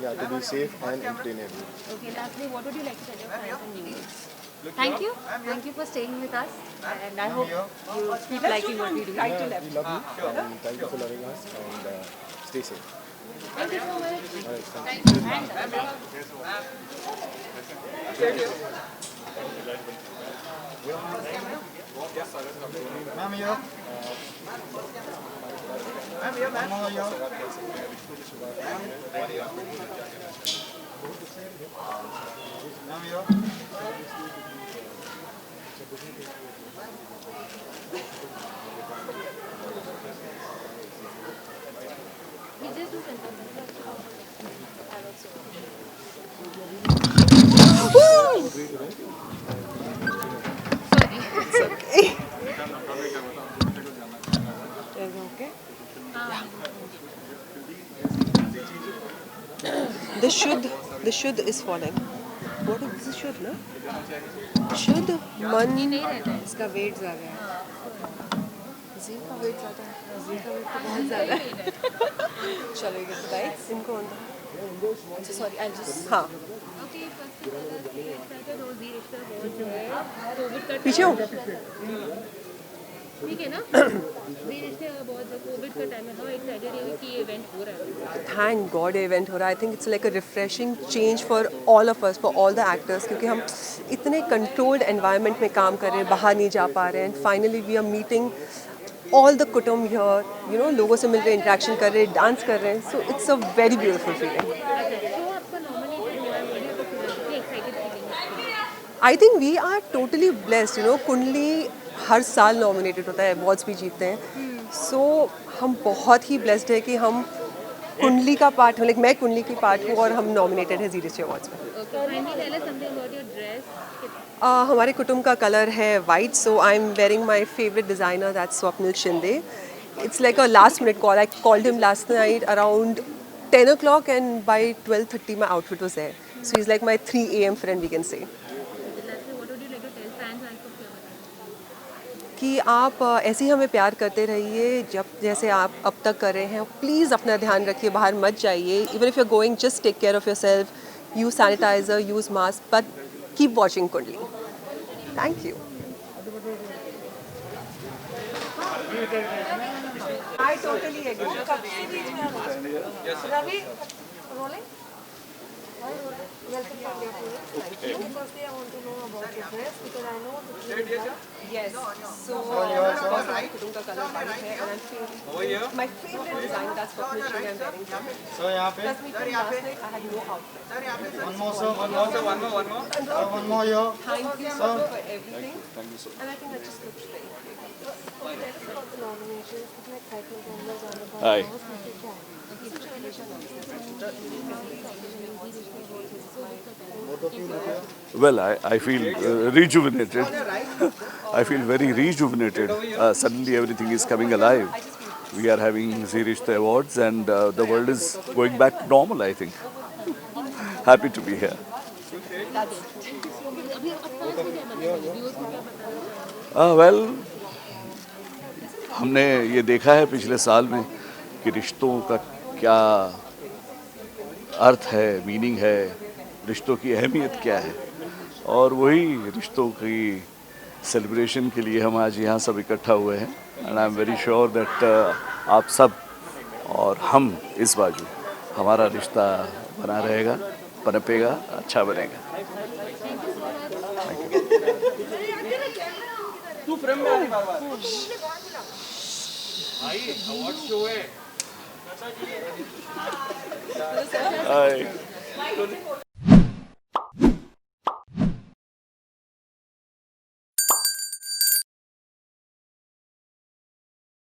Yeah, to be safe and entertaining. Okay, lastly, what would you like to tell your fans and viewers? Thank you for staying with us and I hope you keep liking what we do. We love you and thank you for loving us and stay safe. Thank you so much. All right, thank you. Ma'am, here. The should is falling. What is this should ना? शुद्ध मन इसका वेट ज़्यादा है. जी का वेट ज़्यादा है. जी का वेट तो बहुत ज़्यादा है. चलो ये तो राइट. इनको सॉरी आई जस्ट हाँ पीछे हो. ठीक है ना. जी रिश्ते अवार्ड कोविड का टाइम है. हाउ एक्साइटेड है कि इवेंट हो रहा है. थैंक गॉड इवेंट हो रहा है. I think it's like a refreshing change for all of us, for all the actors, क्योंकि हम इतने कंट्रोल्ड एनवायरनमेंट में काम कर रहे हैं, बाहर नहीं जा पा रहे हैं. And finally we are meeting all the कुटुंब हियर, यू नो, लोगों से मिल रहे, इंटरेक्शन कर रहे, डांस कर रहे हैं. So it's a very beautiful feeling. I think we are totally blessed. You know, कुंडली हर साल नॉमिनेटेड होता है, अवार्ड्स भी जीतते हैं. सो हम बहुत ही ब्लेस्ड है कि हम कुंडली का पार्ट हूँ. लाइक मैं कुंडली की पार्ट हूँ और हम नॉमिनेटेड है जी रिश्ते अवार्ड्स में. हमारे कुटुंब का कलर है white. So I am wearing my favourite designer, that's Swapnil Shinde. It's like a last minute call. I called him last night around 10 o'clock and by 12:30 my outfit was there. So he's like my 3 a.m. friend, we can say. कि आप ऐसे ही हमें प्यार करते रहिए जब जैसे आप अब तक कर रहे हैं. प्लीज़ अपना ध्यान रखिए, बाहर मत जाइए. Even if you are going, just take care of yourself. use sanitizer, use mask, but keep watching Kundli. Thank you. I totally agree. Ravi, rolling? Welcome to India. Firstly, I want to know about your dress because I know the Yes. So, Kudum ka color white hai, and I'm feeling my favorite design. That's what I'm wearing. So यहाँ पे Plus, me too, last night I had no outfit. one more sir, one more sir, one more here. Thank you so much for everything. Thank you so much. And I think that just looks very great. Okay, tell us about the nominations. कितना excitement है हम लोग जाने का? Hi. Well, I feel rejuvenated. I feel very rejuvenated. Suddenly everything is coming alive. We are having Zee Rishte Awards and the world is going back to normal, I think. Happy to be here. Well, हमने ये देखा है पिछले साल में कि रिश्तों का क्या अर्थ है, मीनिंग है, रिश्तों की अहमियत क्या है, और वही रिश्तों की सेलिब्रेशन के लिए हम आज यहाँ सब इकट्ठा हुए हैं. And I am very sure that आप सब और हम इस बाजू हमारा रिश्ता बना रहेगा, पनपेगा, अच्छा बनेगा. तू फ्रेम में आ रही बार-बार. भाई अवार्ड शो है. Hi.